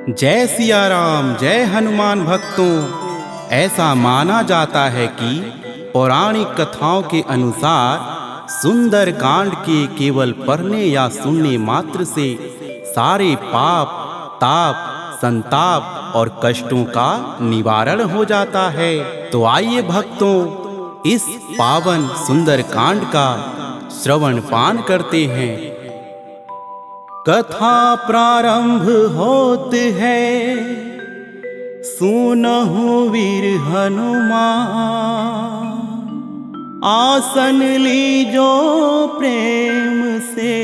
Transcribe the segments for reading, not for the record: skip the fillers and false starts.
जय सिया राम, जय हनुमान भक्तों। ऐसा माना जाता है कि पौराणिक कथाओं के अनुसार सुंदर कांड के केवल पढ़ने या सुनने मात्र से सारे पाप, ताप, संताप और कष्टों का निवारण हो जाता है। तो आइए भक्तों, इस पावन सुंदर कांड का श्रवण पान करते हैं। कथा प्रारंभ होत है, सुनहु वीर हनुमान, आसन लीजो प्रेम से,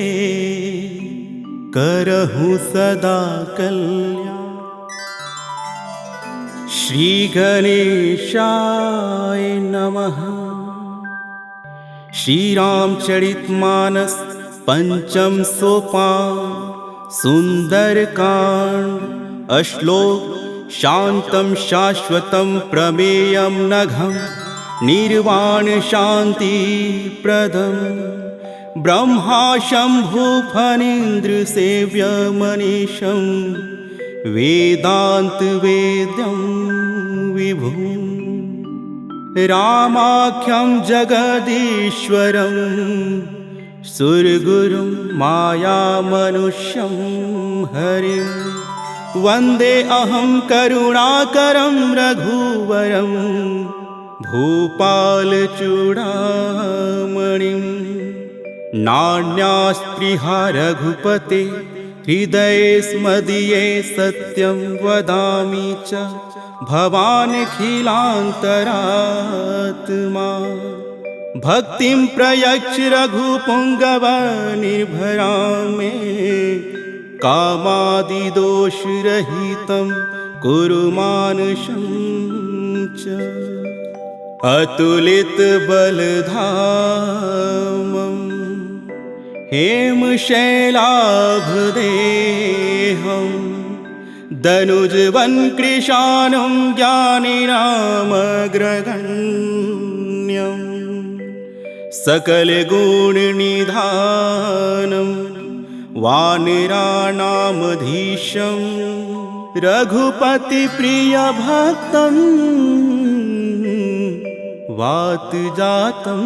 करहु सदा कल्याण। श्री गणेशाय नमः। श्री रामचरितमानस पंचम सोपान सुंदर कांड। श्लोक शांतम शाश्वतम प्रमेयम नघम निर्वाण शांति प्रदम ब्रह्मा शंभु फणीन्द्र सेव्य मनीषम वेदांत वेद्यम विभुम रामाख्यम जगदीश्वरम सुरगुरुं मायामनुष्यं हरिं वन्दे अहं करुणाकरं रघुवरं भूपालचूडामणिं। नान्यास्पृहा रघुपते हृदये स्मदीये सत्यं वदामि च भवानखिलान्तरात्मा। भक्तिं प्रयच्छ रघुपुंगव निर्भरां मे कामादिदोषरहितं कुरु मानुषं च। अतुलितबलधामं हेमशैलाभदेहं दनुजवन्कृशानं ज्ञानिनामग्रगण्यम् सकल गुण निधानं वानराणामधीशं रघुपति प्रिय भक्तं वात जातं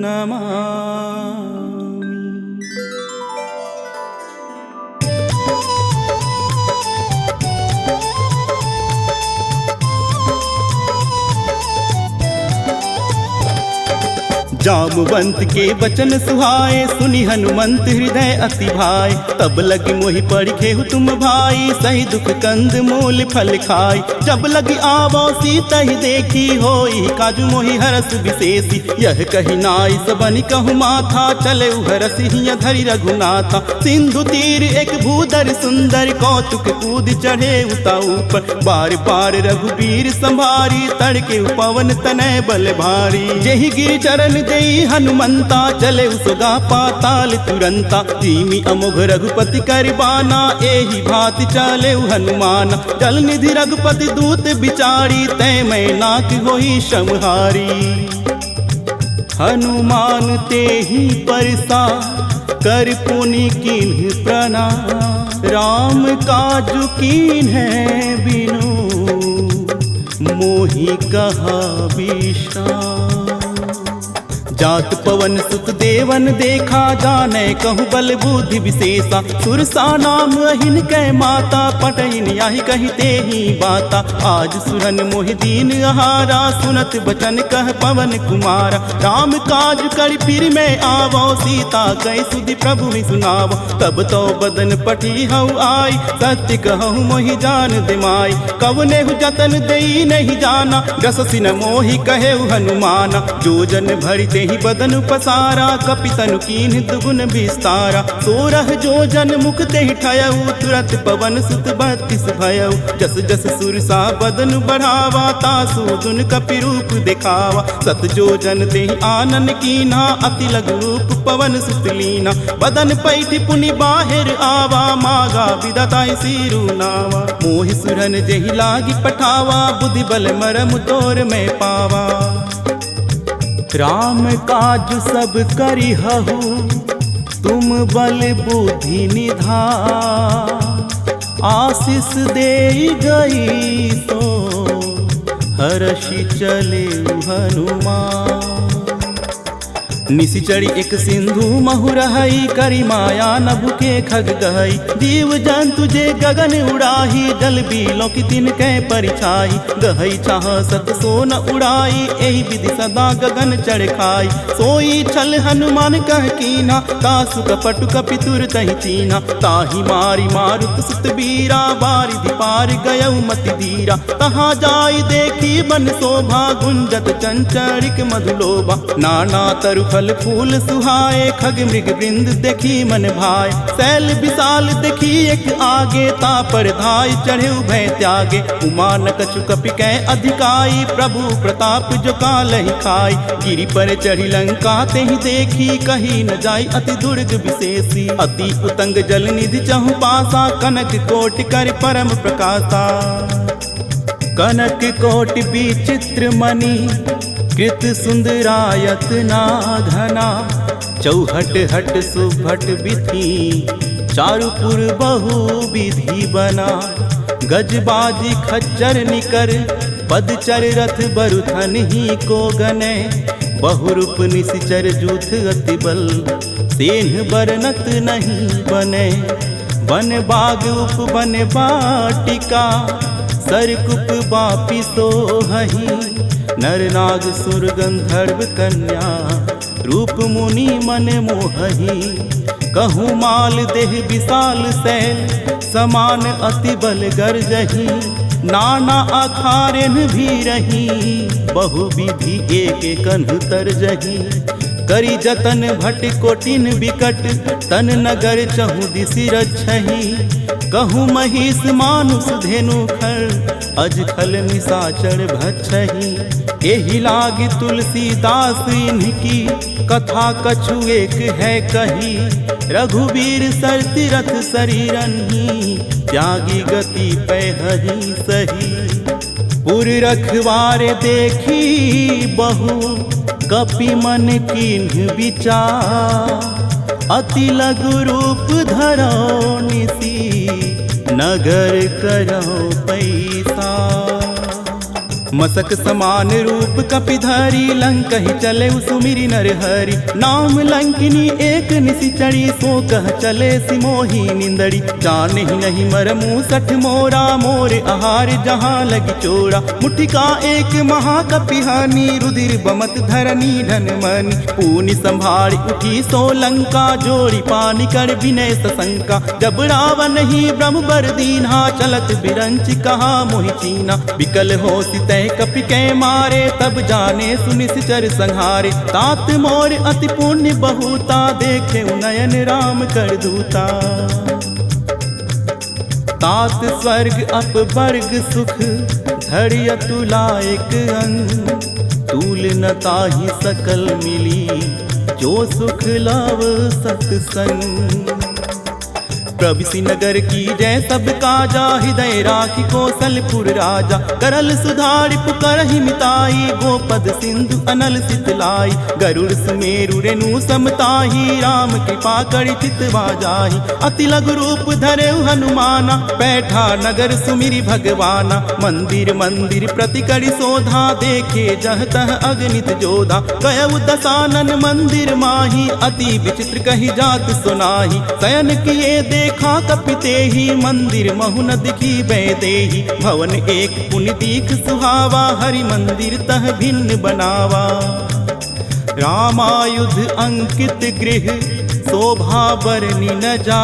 नमामि। जामवंत के वचन सुहाए, सुनि हनुमंत हृदय अति भाई। तब लगी मोहि पड़ी खेहु तुम भाई, सही दुख कंद मूल फल खाई। जब लगी आवो सीता ही देखी, होई काजू मोहि हरस विशेषी। यह कही नाई सबनि कहु माथा, चले हरस हिय धरि रघुनाथा। सिंधु तीर एक भूधर सुंदर, कौतुक कूद चढ़े उता ऊपर। बार बार रघुबीर संभारी, तड़के पवन तनय बल भारी। जेहि गिर चरण देई हनुमंता, चले उसगा पाताल तुरंता। धीमी अमोघ रघुपति करबाना, एहि भांति चले हनुमाना। जल निधि रघुपति दूत बिचारी, तै मैं नाक होई श्रमहारी। हनुमान तेहि परसा, कर पुनि कीन्ह प्रणाम। राम काजु कीन्ह बिनु, मोहि कहा विश्राम। जात पवन सुत देवन देखा, जाने कहूँ बल बुद्धि विशेषा। सुरसा नाम अहिन कै माता, पटइन याहि कहते ही बाता। आज सुरन मोहि दीन आहारा, सुनत बचन कह पवन कुमारा। राम काज कर फिर मैं आवो, सीता कै सुधि प्रभु ही सुनावो। तब तो बदन पठी हऊ आई, सत्य कहूँ मोहि जान दिमाई। कवने हु जतन देई नहीं जाना, जससि न मोहि कहे हनुमाना। जो जन भरिते ही बदन पसारा, कपितनु कीन्ह दुगुन विस्तारा। 16 जो जन मुख तेहि ठयऊ, तुरत पवन सुत 32 भयऊ। जस जस सुरसा बदन बढ़ावा, तासु दुन कपि रूप दिखावा। 7 जो जन तेहि आनन कीन्हा, अति लघु रूप पवन सुत लीना। बदन पैठि पुनि बाहिर आवा, मागा विदताहि सिरु नावा। मोहि सुरन जेहि लागी पठावा, बुद्धि बल मरम तोर में पावा। राम काज सब करिहु, तुम बल बुद्धि निधान। आशीष दे गई सो हर्षि चले हनुमान। निशिचरी एक सिंधु महुरहई करी माया नभ के खग गहई। जीव जंतु जे गगन उड़ाही जल बिलों की तिनके परिछाई। गहई चाह सत सो न उड़ाई एहि विधि सदा गगन चढ़ खाई। सोई छल हनुमान कह कीना तासु कपटु कपितुर तहि चीना। ताहि मारी मारुत सुत बीरा बारिधि पार गयउ मति धीरा। तहाँ जाई देखी बन शोभा गुंजत चंचरिक मधुलोभा। नाना तरु फल फूल सुहाए खग मृग वृंद देखी मन भाए। शैल विशाल देखी एक आगे तापर धाय चढ़े भय त्यागे। उमा न कछु कपि कै अधिकाई प्रभु प्रताप जो कालहि खाई। गिरि पर चढ़ी लंका तेहि देखी कही न जाई अति दुर्ग विशेषी। अति उतंग जल निधि चहु पासा कनक कोटि कर परम प्रकाशा। कनक कोटि विचित्र मणि कृत सुंदरायत ना घना। चौहट हट सुभट विधि चारुपुर बहु विधि बना। गजबाजी खच्चर निकर पदचर रथ बरुथन ही को गने। बहुरूप निशिचर जूथ अति बल सेन बरनत नहीं बने। बन बाग उप बन बाटिका सरकुप बापी सोहही। नर नाग सुर गंधर्व कन्या रूप मुनि मन मोहही। कहूँ माल देह विशाल सैल समान अति बल गर्जही। नाना अखारेन भी रही बहु विधि एक कन्ह तरजही। करी जतन भट कोटिन विकट तन नगर चहु दिशि रक्षही। कहूँ महिष मानुष धेनु खर अज खल निशाचर भक्षही। एहि लागी तुलसीदास इनकी कथा कछु एक है कही। रघुवीर सर तीरथ शरीरन ही त्यागी गति पैहहि सही। पुर रखवारे देखी बहु कपि मन कीन्ह विचार। अति लघु रूप धरो निसी नगर करो पैसा। मसक समान रूप कपिधरी लंक ही चले सुमिरि नर हरि। नाम लंकिनी एक निशिचरी सो कह चले सिमोही निंदड़ी। जाने ही नहीं मर मूसठ मोरा मोर आहार जहाँ लगी चोरा। मुठिका एक महाकपिहानी रुधिर बमत धरनी धन मनी। पूनि संभारी उठी सो लंका जोड़ी पानी कर विनय सशंका। जब रावण ही ब्रह्म बर दीन्हा चलत बिरंच कहा मोहि चीना। विकल हो सितै कपि कै मारे तब जाने सुनिशिचर संहारे। तात मोर अति पुण्य बहुता देखे नयन राम कर दूता। तात स्वर्ग अपवर्ग सुख धरि अतुला एक अंग। तूल न ताहि सकल मिली जो सुख लाव सत्संग। प्रविशि नगर की जय सब काजा हृदय राखी कौशलपुर राजा। करल सुधारि पुकारहि मिताई गोपद सिंधु अनल सितलाई। गरुड़ सुमेरु रेणु समताही राम कृपा करि चितवा जाहि। अति लघु रूप धरे हनुमाना बैठा नगर सुमिरि भगवाना। मंदिर मंदिर प्रति करि शोधा देखे जह तह अगणित जोधा। गयउ दसानन मंदिर माही अति विचित्र कही जात सुनाही। शयन किए देखा कपिते ही मंदिर महु न दिखी बैदेही। भवन एक पुनि दीख सुहावा हरि मंदिर तह भिन्न बनावा। रामायुध अंकित गृह शोभा बरनि न जा।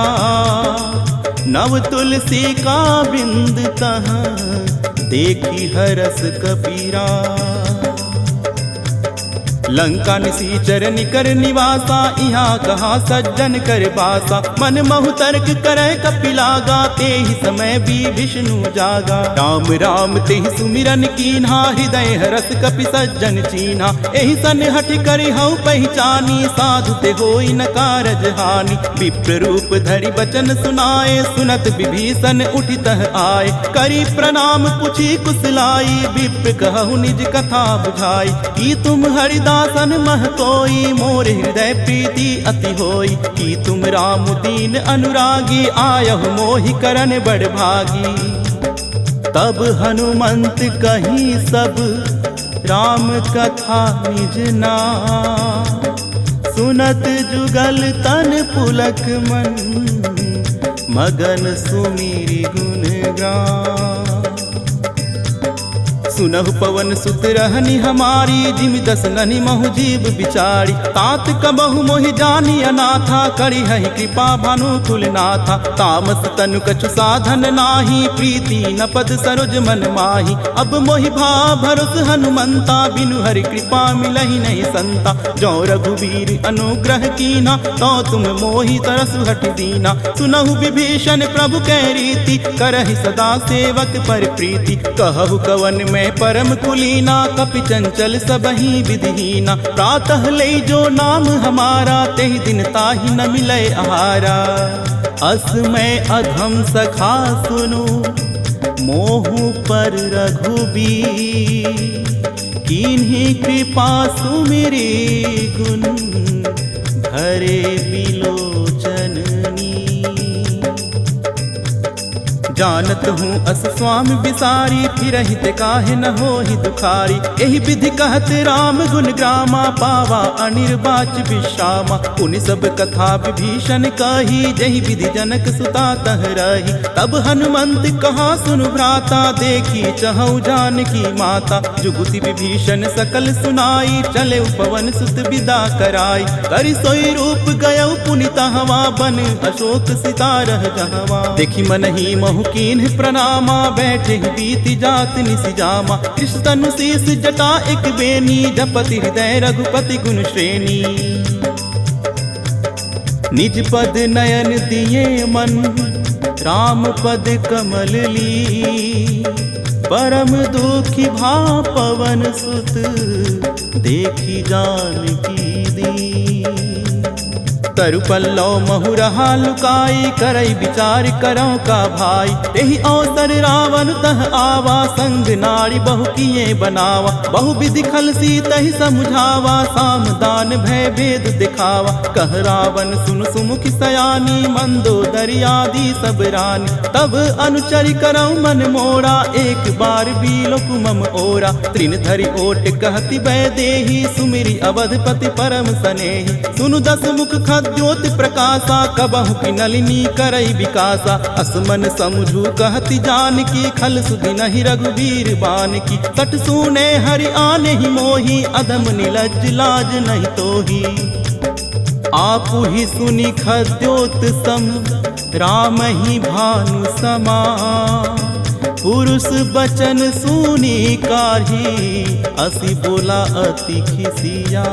नव तुलसी का बिंद तह देखी हरस कबीरा। लंका निशिचर निकर निवासा यहाँ कहा सज्जन कर बासा। मन महु तर्क करे कपिलागा तेहि समय भी विष्णु जागा। राम राम तेहि सुमिरन कीन्हा हृदय हरस कपि सज्जन चीन्हा। एहि सन हठ करि हऊ पहचानी साधु ते होई न कारज हानि। विप्र रूप धरि बचन सुनाए सुनत विभीषण उठितः आए। करी प्रणाम पुछि कुशलाई विप्र कहु निज कथा बुझाई। की तुम हरिदा दयासन मह कोई, मोर हृदय प्रीति अति होई। कि तुम राम दीन अनुरागी, आयहु मोहि करन बड़ भागी। तब हनुमंत कहीं सब राम कथा निज नाम, सुनत जुगल तन पुलक मन, मगन सुमिरि गुण गान। सुनहु पवन सुत रहनी हमारी, जिमि दस ननि महु जीव बिचारी। तात कबहु मोहि जानी अनाथा, करी है कृपा भानु कुलनाथा। तामस तनु कछु साधन नाही, प्रीति न पद सरोज मन माही। अब मोहि भा भरोस हनुमंता, बिनु हरि कृपा मिलहि नहीं संता। जो रघुवीर अनुग्रह कीना, तो तुम मोहि तरसु हठ दीना। सुनहु विभीषण प्रभु कै रीति, करहि सदा सेवक पर प्रीति। कहु कवन में परम कुलीना, कपि चंचल सबहि विधिहीना। प्रातः ले जो नाम हमारा, तेहि दिन ताहि न मिलै आहारा। अस मैं अधम सखा सुनु, मोहु पर रघुबीर। किन्हीं कृपा सुमिरि गुण, भरे बिलोचन जानत हूँ अस स्वामी बिसारी, फिरहित काहे न होहि दुखारी। एहि विधि कहत राम गुण ग्रामा, पावा अनिर्वाच विश्रामा। पुनि सब कथा विभीषण कही, जहि विधि जनक सुता तह रही। तब हनुमंत कहा सुनु भ्राता, देखी चहु जानकी माता। जुगुति विभीषण सकल सुनाई, चले पवन सुत विदा कराई। करि सोई रूप गयउ पुनि तहवा, बन अशोक सितारह जहवा। देखी मनहि महु कीन्ह प्रणामा, बैठे बीति जात निसिजामा। कृष्ण तनु शीस जटा एक बेनी, जपति हृदय रघुपति गुण श्रेणी। निज पद नयन दिए मन, राम पद कमल ली। परम दुखी भा पवन सुत, देखी जानकी दी। तरु पल्लव महु रहा लुकाई, करई विचार करौ का भाई। तेहि अवसर रावण तह आवा, संग नारी बहु किए बनावा। बहु विधि खल सीतहि समुझावा, साम दान भय भेद दिखावा। कह रावण सुन सुमुखी सयानी, मंदोदरी आदि सब रानी। तब अनुचरि करौ मन मोरा, एक बार बिलोक मम ओरा। तृण धरि ओट कहति वैदेही, सुमिरि अवधपति परम सनेही। सुनु दस मुख ज्योति प्रकाशा, कबहु की नलिनी करई विकासा। असमन समझू कहति जानकी, खल सुधि नहीं रघुवीर बानकी। सट सुने हरि आने ही मोही, अधम निलज्ज लाज नहीं तोही। आपु ही सुनि खद्योत सम, राम ही भानु समा। पुरुष बचन सुनी कारी, असी बोला अति खिसिया।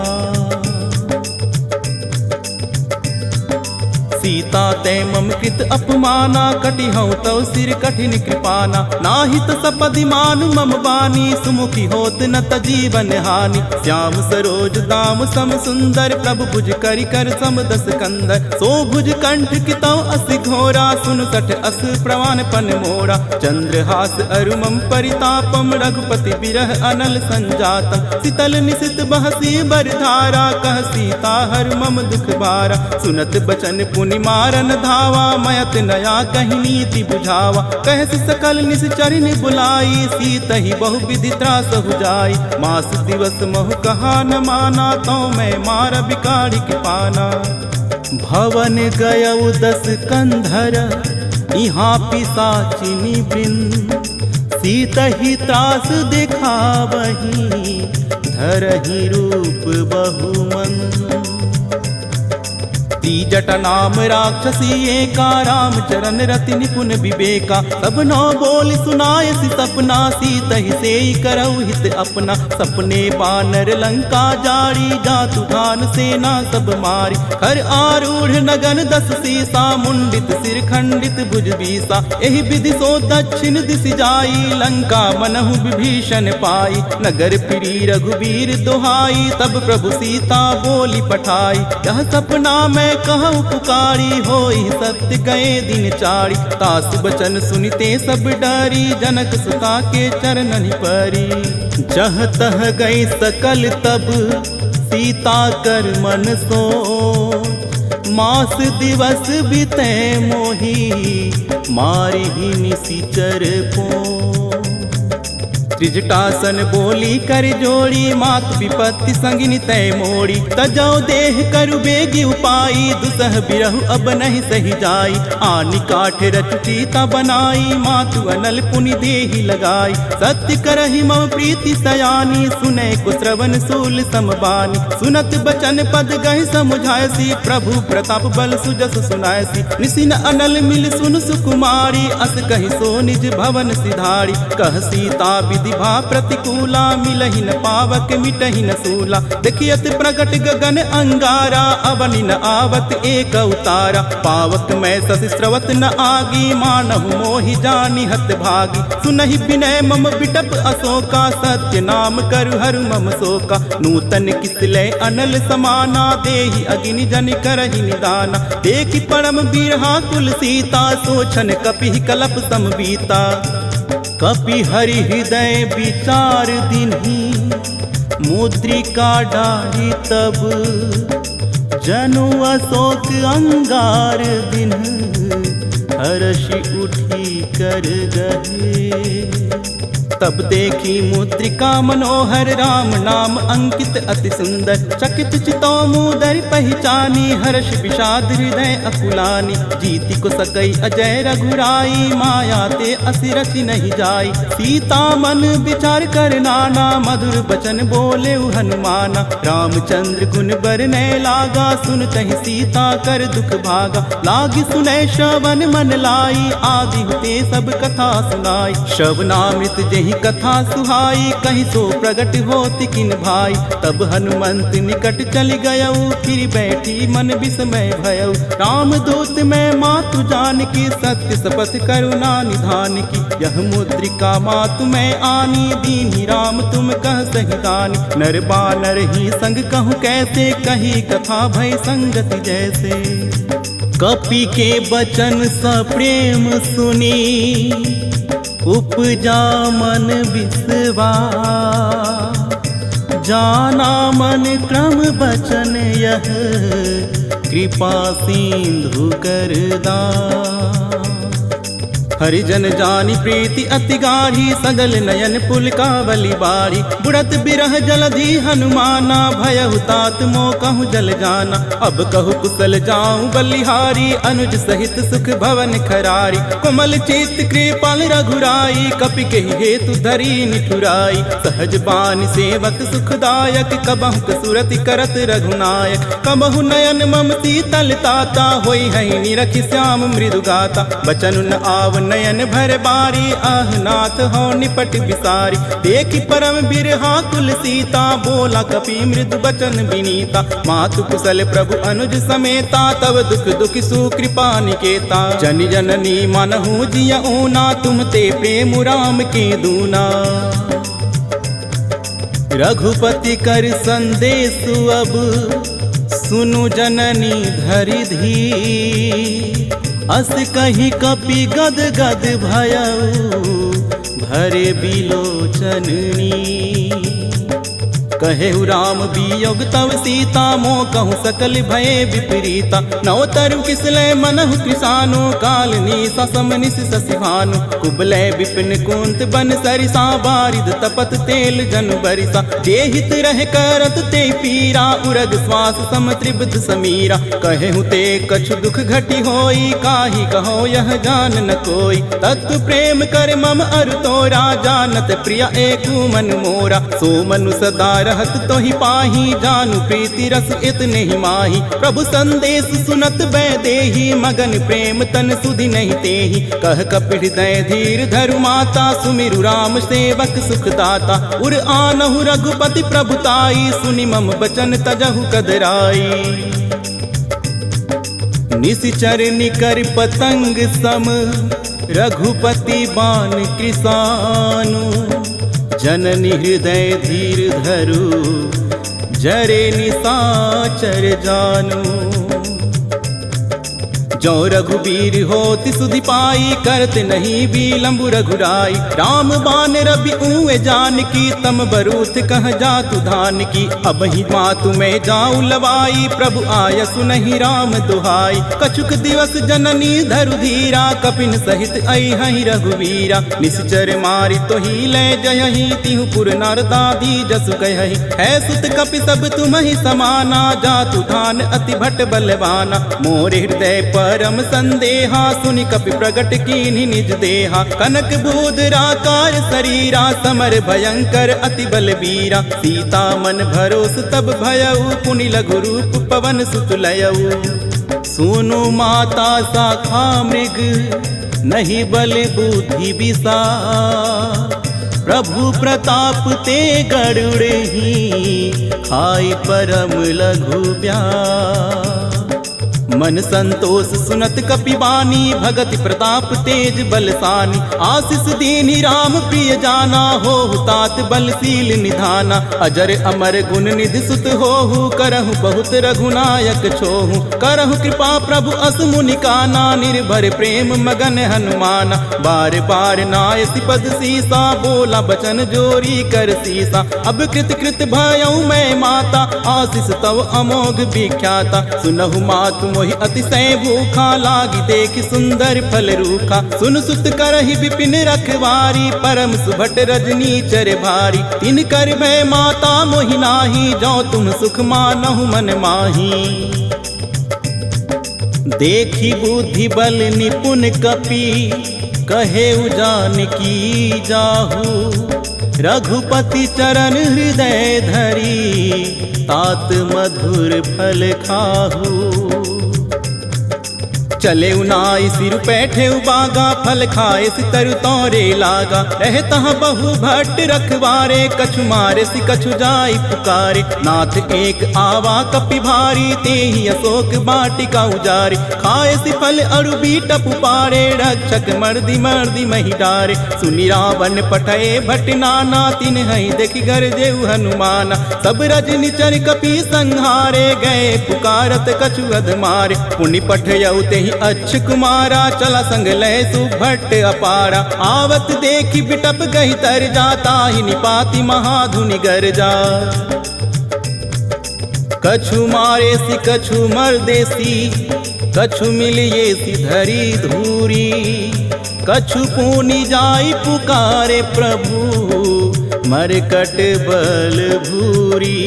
सीता ते मम कृत अपमाना, कटि हौ तव सिर कठिन कृपाना। नाहित सपदि मान मम बानी, सुमुखी होत न तजीवन हानि। श्याम सरोज दाम सम सुंदर, प्रभु भुज करि कर सम दस कंदर। सो भुज कंठ कितौ असि घोरा, सुन सठ अस प्रवान पन मोरा। चंद्रहास अरुमम परितापम, रघुपति बिरह अनल संजातम। शीतल निशित बहसी बरधारा, कह सीता हर मम दुख बारा। सुनत बचन पुनि मारन धावा, मयत नया कही नीति बुझावा। कहस सकल निश्चरिन बुलाई, सीतहि बहु विधि त्रास हो जाई। मास दिवस महु कहा न माना, तो मैं मार बिकारी के पाना। भवन गयउ दस कंधर, यहाँ पिशाचिनी वृंद। सीतहि त्रास दिखावही, धरहि रूप बहुमंद। जटा नाम राक्षसी एका, राम चरण रति निपुण विवेका। सब नौ बोल सुनाय सि सपना, सीतहि सेई करऊ हित अपना। सपने बानर लंका जारी, जातु धान सेना सब मारी। खर आरूढ़ नगन दस सीसा, मुंडित सिर खंडित भुज बीसा। एहि विधि सो दक्षिण दिशि जाई, लंका मनहु विभीषण पाई। नगर फिरी रघुवीर दुहाई, तब प्रभु सीता बोली पठाई। यह सपना मैं कहूँ पुकारी, होई सत्य गए दिन चारी। तास बचन सुनिते सब डरी, जनक सुता के चरणनि परी। जह तह गई सकल तब सीता कर मन सो मास दिवस बीते मोही मारी ही निशिचर पो त्रिजटासन बोली कर जोड़ी मात विपत्ति संगिनी तय मोड़ी तजौ देह करु बेगी उपाई दुसह बिरहु अब नहीं सही जाई आनी काठ रच सीता बनाई मातु अनल पुनि देहि लगाई सत्य करहि मम प्रीति सयानी सुने को श्रवण सूल समबानी सुनत बचन पद गहि समुझायसी प्रभु प्रताप बल सुजस सुनायसी निसिन अनल मिल सुन सुकुमारी अस कहि सो निज भवन सिधारी कह सीता विधि भा प्रतिकूला मिलहि न पावक मिटहि न सूला देखियत प्रगट गगन अंगारा अवनि न आवत एक अवतारा पावक मैं सस स्रवत न आगी मानहु मोहि जानि हत भागी सुनहि विनय मम बिटप अशोका सत्य नाम करु हरु मम शोका नूतन किसले अनल समाना देहि अग्नि जन करहि निदाना देखि परम बीरहा कुल सीता सोछन कपि कलप समबीता कपि हरि हृदय विचार दिन्हि मुद्रिका डारी तब जनु अशोक अंगार दिन हर्षि उठी कर गहे तब देखी मुद्रिका मनोहर राम नाम अंकित अति सुंदर चकित चितो मुदर पहचानी हर्ष विषाद हृदय अकुलानी जीति को सकई अजय रघुराई माया ते असिरसि नहीं जाई सीता मन विचार कर नाना मधुर बचन बोले हनुमाना रामचंद्र गुण बरने लागा सुन तहि सीता कर दुख भागा लागी सुने श्रवण मन लाई आदि हुते सब कथा सुनाई श्रवणामृत जहि कथा सुहाई कहीं सो प्रगट होती किन भाई तब हनुमंत निकट चल गयऊ फिर बैठी मन विस्मय भयऊ राम दूत में मातु जान की सत्य शपथ करुणा निधान की यह मुद्रिका मातु में आनी दीनी राम तुम कह सही दानी नर बानर ही संग कहूँ कैसे कही कथा भय संगति जैसे कपि के बचन स प्रेम सुनी उपजा मन विश्वा जाना मन क्रम बचन यह कृपा सिंधु करदा हरिजन जानी प्रीति अति गाढ़ी सगल नयन पुलकावली बारी बुढ़त बिरह जलधि हनुमाना भयहु तात मो कहूँ जल जाना अब कहु कुशल जाऊं बलिहारी अनुज सहित सुख भवन खरारी कोमल चित कृपाल रघुराई कपि के हेतु धरी निठुराई सहज बानी सेवक सुखदायक कबहु कसुरति करत रघुनायक कबहु नयन मम शीतल ताता होई है निरखि श्याम मृदु गाता बचन न आव नयन भर बारी आह नाथ हो निपट विसारी देखी परम बिरहा कुल सीता बोला कपि मृदु बचन विनीता मातु कुशल प्रभु अनुज समेता तब दुख दुख सुकृपा निकेता जन जननी मनहु जिया ऊना तुम ते प्रेम राम के दूना रघुपति कर संदेश अब सुनु जननी धरि धी अस कही कपि गद गद भयऊ भरे बिलोचननी कहेहु राम वियोग तव सीता मोह कहूँ सकल भये विपरीता नौ तरु किसले मनहु कृषानु काल निशा समनिस शशिभानु कुबले विपिन कुंत बन सरिसा बारिद तपत तेल जन बरिसा जेहित रह करत ते पीरा उरग श्वास सम त्रिबुध समीरा कहेहु ते कछु दुख घटी होई काही कहो यह जान न कोई तत्व प्रेम कर मम अरु तोरा जानत प्रिया एकु मन मोरा सो मनु सदा रहत तो ही पाही जानु प्रीति रस इतने ही माही प्रभु संदेश सुनत बैदेही मगन प्रेम तन सुधि नहीं तेही कह कपि हृदय धीर धरु माता सुमिरु राम सेवक सुखदाता उर आनहु रघुपति प्रभुताई सुनि मम बचन तजहु कदराई निशिचर निकर पतंग सम रघुपति बाण कृषानु जननी हृदय धीर धरु जरे निशाचर जानु जो रघुबीर होति सुधि पाई, करत नहीं बिलम्बु रघुराई। राम बान रवि ऊए जान की, तम बरूथ कह जातु धान की। अब ही मातु में जाऊं लवाई, प्रभु आय सुनहि राम दुहाई। कछुक दिवस जननी धरु धीरा, कपिन सहित आई हई रघुवीरा। निश्चर मारी तो ही ले जयहि, तिहु पुर नर दादी जसु कहि। है सुत कपि सब तुम ही समाना, जातु धान अति भट बलवाना। मोर हृदय परम संदेहा, सुनि कपि प्रगट कीन्हि निज देहा। कनक बूदराकार शरीरा, समर भयंकर अति बलबीरा। सीता मन भरोस तब भयउ, पुनि लघु रूप पवन सुत लयउ। सुनु माता शाखा मृग, नहीं बल बुद्धि विसार। प्रभु प्रताप ते गरुड़ ही, खाई परम लघु ब्याह। मन संतोष सुनत कपिबानी, भगति प्रताप तेज बलसानी। आशीष दीनि राम प्रिय जाना, होहु तात बलशील निधाना। अजर अमर गुण निधि सुत होहु, करहु बहुत रघुनायक छोहु। करहु कृपा प्रभु अस मुनि काना, निर्भर प्रेम मगन हनुमाना। बार बार नायसि पद सीसा, बोला बचन जोरी कर सीसा। अब कृत कृत भयउ मैं माता, आशीष तव अमोघ विख्याता। सुनहु मातु मोहि अतिशय भूखा, लागी देख सुंदर फल रूखा। सुन सुत करहि विपिन रखवारी, परम सुभट रजनी चर भारी। तिन कर भय माता मोहि नाही, जो तुम सुख मानहु मन माही। देखी बुद्धि बल निपुण कपि, कहे जानकी जाहू। रघुपति चरण हृदय धरी, तात मधुर फल खाहू। चले उनाई सिर पैठे बागा, फल खाए सितर तौरे लागा। रहता बहु भट्ट रखवारे, कछु मारे सि कछु जाई पुकारे। नाथ एक आवा कपि भारी, तेहि अशोक बाटिका उजारे। खाए सि फल अरु बीटप पारे, रक्षक मर्दि मर्दि महि डारे। सुनि रावण पठए भट नाना, तिन हई देखि गरजेउ हनुमाना। सब रजनि चर कपि संहारे, गए पुकारत कछु अध मारे। पुनि पठयउ तेहि अच्छ कुमारा, चला संग लय सुभट अपारा। आवत देखी बिटप गही तर जाता, ही निपाति महाधुनि गरजा। कछु मारे सि कछु मर देसी, कछु मिलिए सि धरी धूरी। कछु पुनि जाई पुकारे प्रभु, मरकट बल भूरी।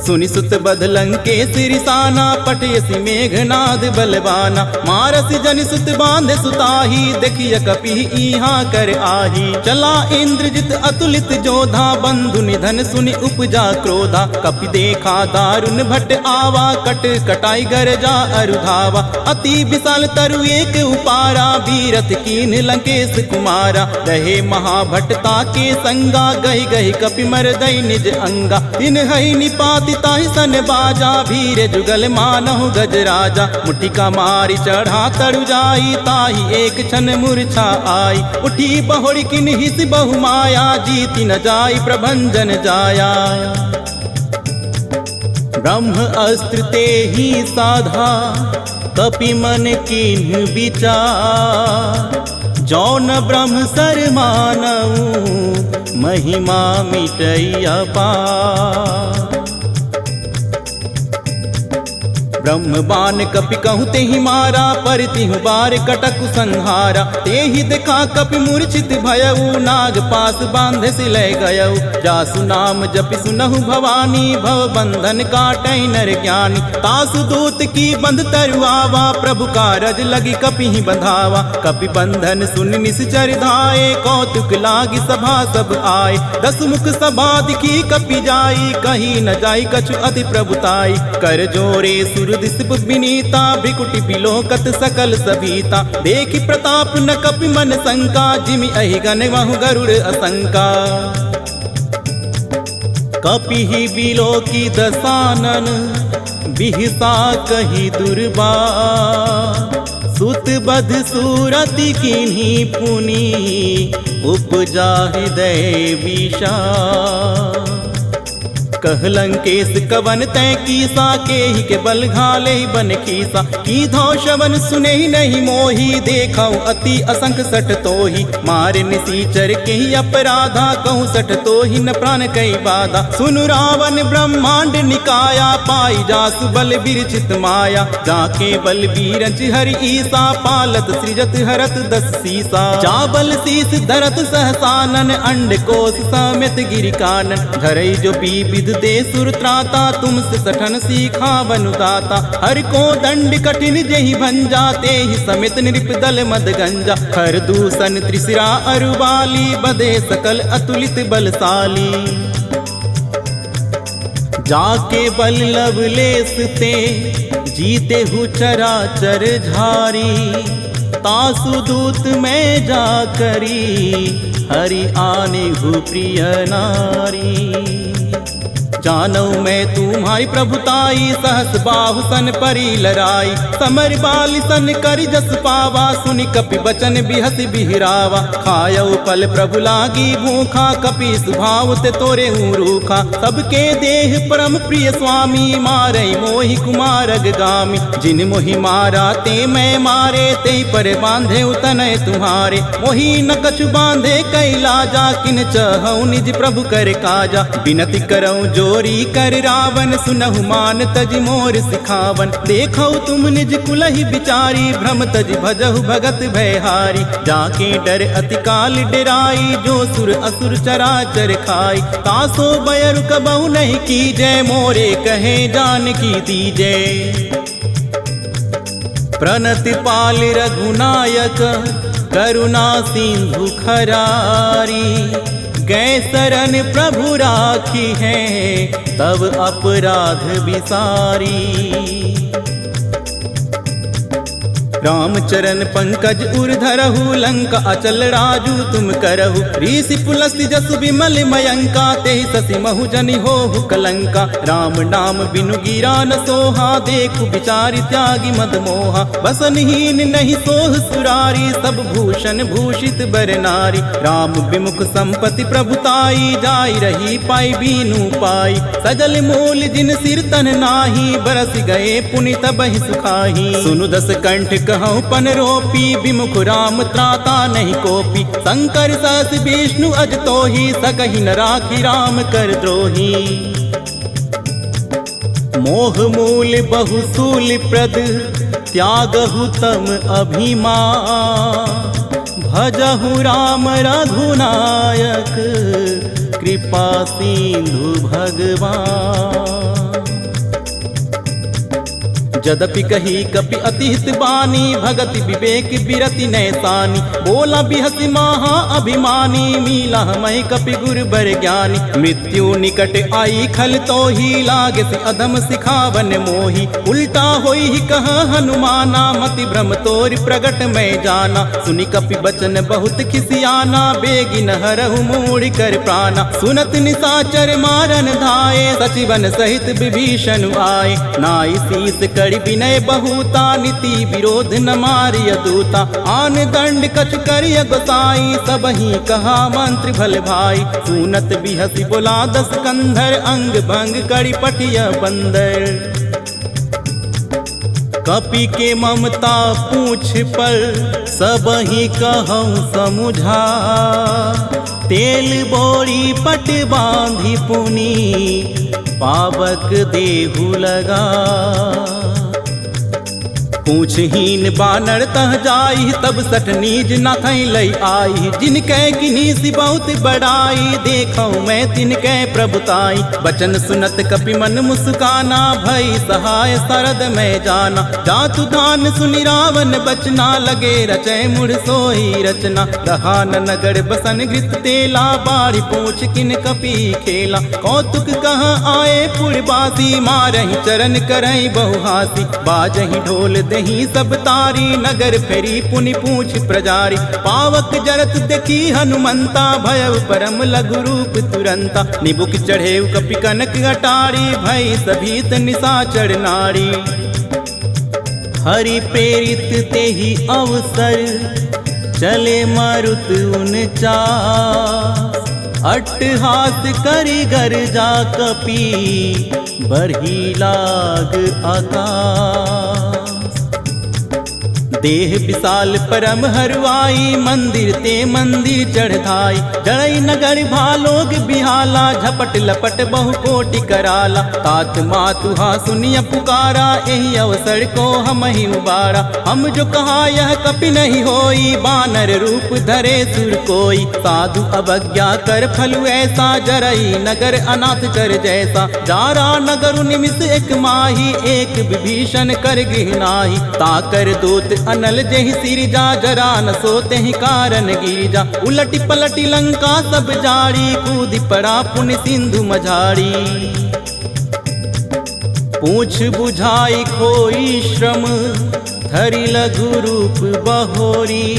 सुनि सुत बध लंकेश रिसाना, पटयसि मेघनाद बलवाना। मारसि जनि सुत बांधे सुताही, देखिय कपि इहाँ कर आही। चला इंद्रजित अतुलित जोधा, बंधु निधन सुनि उपजा क्रोधा। कपि देखा दारुण भट आवा, कट कटाई गरजा अरुधावा। अति विशाल तरु एक उपारा, बीरथ कीन लंकेश कुमारा। रहे महाभटता के संगा, गहि गहि कपि मरदई निज अंगा। तिन हई निपाति ताहि सन बाजा, भीर जुगल मानहु गजराजा। मुठिका मारी चढ़ा तरु जाई, ताहि एक क्षण मूर्छा आई। उठी बहुरी किन हिस बहु माया, जीति न जाई प्रभंजन जाया। ब्रह्म अस्त्र ते ही साधा, कपि मन किन्ह विचार। जौन ब्रह्म सर मानऊ, महिमा मिटैया पार। ब्रह्म बान कपि कहु तेहि मारा, पर तिहु बार कटकु संहारा। तेहि देखा कपि मूर्छित भयउ, नाग पास बांधे सि लय गयउ। जासु नाम जपि सुनहु भवानी, भव बंधन काटै नर ज्ञानी। तासु दूत की बंध तरु आवा, प्रभु कारज लगी कपि ही बंधावा। कपि बंधन सुन निश्चर धाये, कौतुक लागी सभा सब आए। दस मुख सभा दिखी कपि जाई, कही न जाई कछु अति प्रभुताई। कर जोरे सुर दिस विनीता, भ्रिकुटि बिलोकत सकल सभीता। देखि प्रताप न कपि मन शंका, जिमि अहि गण वहु गरुड़ असंका। कपि ही बिलोकी दसानन, बिहसा कही दुर्बा। सुत बध सूरति किन्ही पुनि, उपजा हृदय विषा। कहलंकेश कवन तय कीसा के ही के बल घाले बन खीसा की धौ शवन सुने ही नहीं मोही देखाऊ अति असंख सठ तो ही मारे निसीचर के ही अपराधा कहूँ सठ तो ही न प्राण कई बाधा सुन रावण ब्रह्मांड निकाया पाई जासु बल विरचित माया जाके बल बीरंच हरि ईसा पालत सृजत हरत 10 सीसा चावल शीस धरत सहसानन अंड कोश समेत गिरि कानन धरई जो विविध दे सुर त्राता तुमसे सठन सीखा बनुदाता हर को दंड कठिन जही भंजाते ही समित नृप दल मद गंजा हर दूषण त्रिशिरा अरुबाली बदे सकल अतुलित बलशाली जाके बल लवलेस ते जीते हु चराचर झारी तासु दूत में जा करी हरि आने हु प्रिय नारी जानौ मैं तुम्हारी प्रभुताई सहस बाहु सन परी लराई समर बाल सन करि जस पावा सुनि कपि बचन बिहस बिहरावा खायौ फल प्रभु लागी भूखा कपि सुभाव ते तोरे हूँ रूखा सबके देह परम प्रिय स्वामी मारई मोहि कुमारग गामी जिन मोहि मारा ते मैं मारे ते पर बांधे तनय तुम्हारे मोहि न कछु बांधे कैला जा किन चहु निज प्रभु कर काजा बिनती करऊँ जो कर रावण सुनहु मान तज मोर सिखावन देखो तुम निज कुलहि बिचारी भ्रम तज भजहु भगत भयहारी जाके डर अति काल डराई जो सुर असुर चराचर खाई तासो बयर कबहु नहीं की जय मोरे कहे जान की दीजय प्रणति पाल रघुनायक करुणा सिंधु खरारी गए शरण प्रभु राखी है तब अपराध विसारी रामचरण पंकज उर धरहु लंका अचल राजू तुम करहु ऋषि पुलस्ति जसु विमल मयंका तेहि ससि महु जनि होहु कलंका राम नाम बिनु गिरा न सोहा देखु विचारि त्यागी मद मोहा बसनहीन नहीं सोह सुरारी सब भूषण भूषित बर नारी राम विमुख संपत्ति प्रभुताई जाई रही पाई बीनु पाई सजल मूल जिन सिर तन नाही बरस गए पुनि तबहि सुखाही सुनु दस कंठ कहूँ पन रोपी विमुख राम त्राता नहीं कोपी शंकर सस विष्णु अज तो ही सकहि न राखी राम कर द्रोही मोह मूल बहुसूल प्रद त्यागहु तम अभिमान भजहु राम रघुनायक कृपा सिंधु भगवान जदपि कही कपि अतिहित बानी भगति विवेक बिरति नैसानी बोला बिहसि महा अभिमानी मीला मई कपि गुर बर ज्ञानी मृत्यु निकट आई खल तो ही लागे से अधम सिखावन मोही उल्टा होई ही कह हनुमाना मति भ्रम तोर प्रगट में जाना सुनि कपि बचन बहुत खिसियाना बेगिन हरहु मूढ़ कर प्राणा सुनत निशाचर मारन धाये सचिवन सहित विभीषण आए नाई शीस कड़ी विनय बहुता नीति विरोध न मारिय दूता आन दंड कछु करिय गोसाई सबही कहा मंत्र भल भाई सुनत बिहसी बोला 10 कंधर अंग भंग करी पटिय बंदर कपि के ममता पूछ पर सबही कहूँ समुझा तेल बोरी पट बांधी पुनी पावक देहु लगा पूछहीन बानर तह जाई तब सठ नीज न थई लई आई जिनकै किन्हीं बहुत बड़ाई देखौ मैं तिनकै प्रभुताई बचन सुनत कपि मन मुस्काना भई सहाय सरद में जाना जातु धान सुनि रावण बचना लगे रचय मुड़ सोई रचना रहा न नगर बसन घृत तेला बारी पूछ किन कपि खेला कौतुक कहाँ आए पुरबासी मारहि चरण करई बहुहासी बाजहि ढोल दही सब तारी नगर फेरी पुनि पूछ प्रजारी पावक जरत देखी हनुमंता भयव परम लघु रूप तुरंता निबुक चढ़े कपि कनक अटारी भई सभीत निशाचर नारी हरि प्रेरित तेहि अवसर चले मारुत 49 अट्टहास करी गर्जा कपी बरही लाग आकाश। देह विशाल परम हरवाई मंदिर ते मंदिर चढ़ाई। जड़ई नगर भालोग बिहाला झपट लपट बहु कोटि कराला। तात मातुहा सुनिय पुकारा यही अवसर को हम ही उबारा। हम जो कहा यह कपि नहीं होई बानर रूप धरे सुर कोई। साधु अवज्ञा कर फल ऐसा जरई नगर अनाथ कर जैसा। जारा नगर निमिष एक माही एक विभीषण कर गिनाही। ताकर दूत अनल जहि सिरजा जरा न सोते ही कारण गिरिजा। उलटी पलटी लंका सब जारी कूद पड़ा पुण्य सिंधु मझारी। पूछ बुझाई खोई श्रम धरि लघु रूप बहोरी।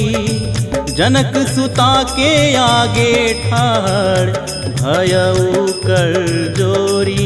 जनक सुता के आगे ठाड़ भयउ कर जोरी।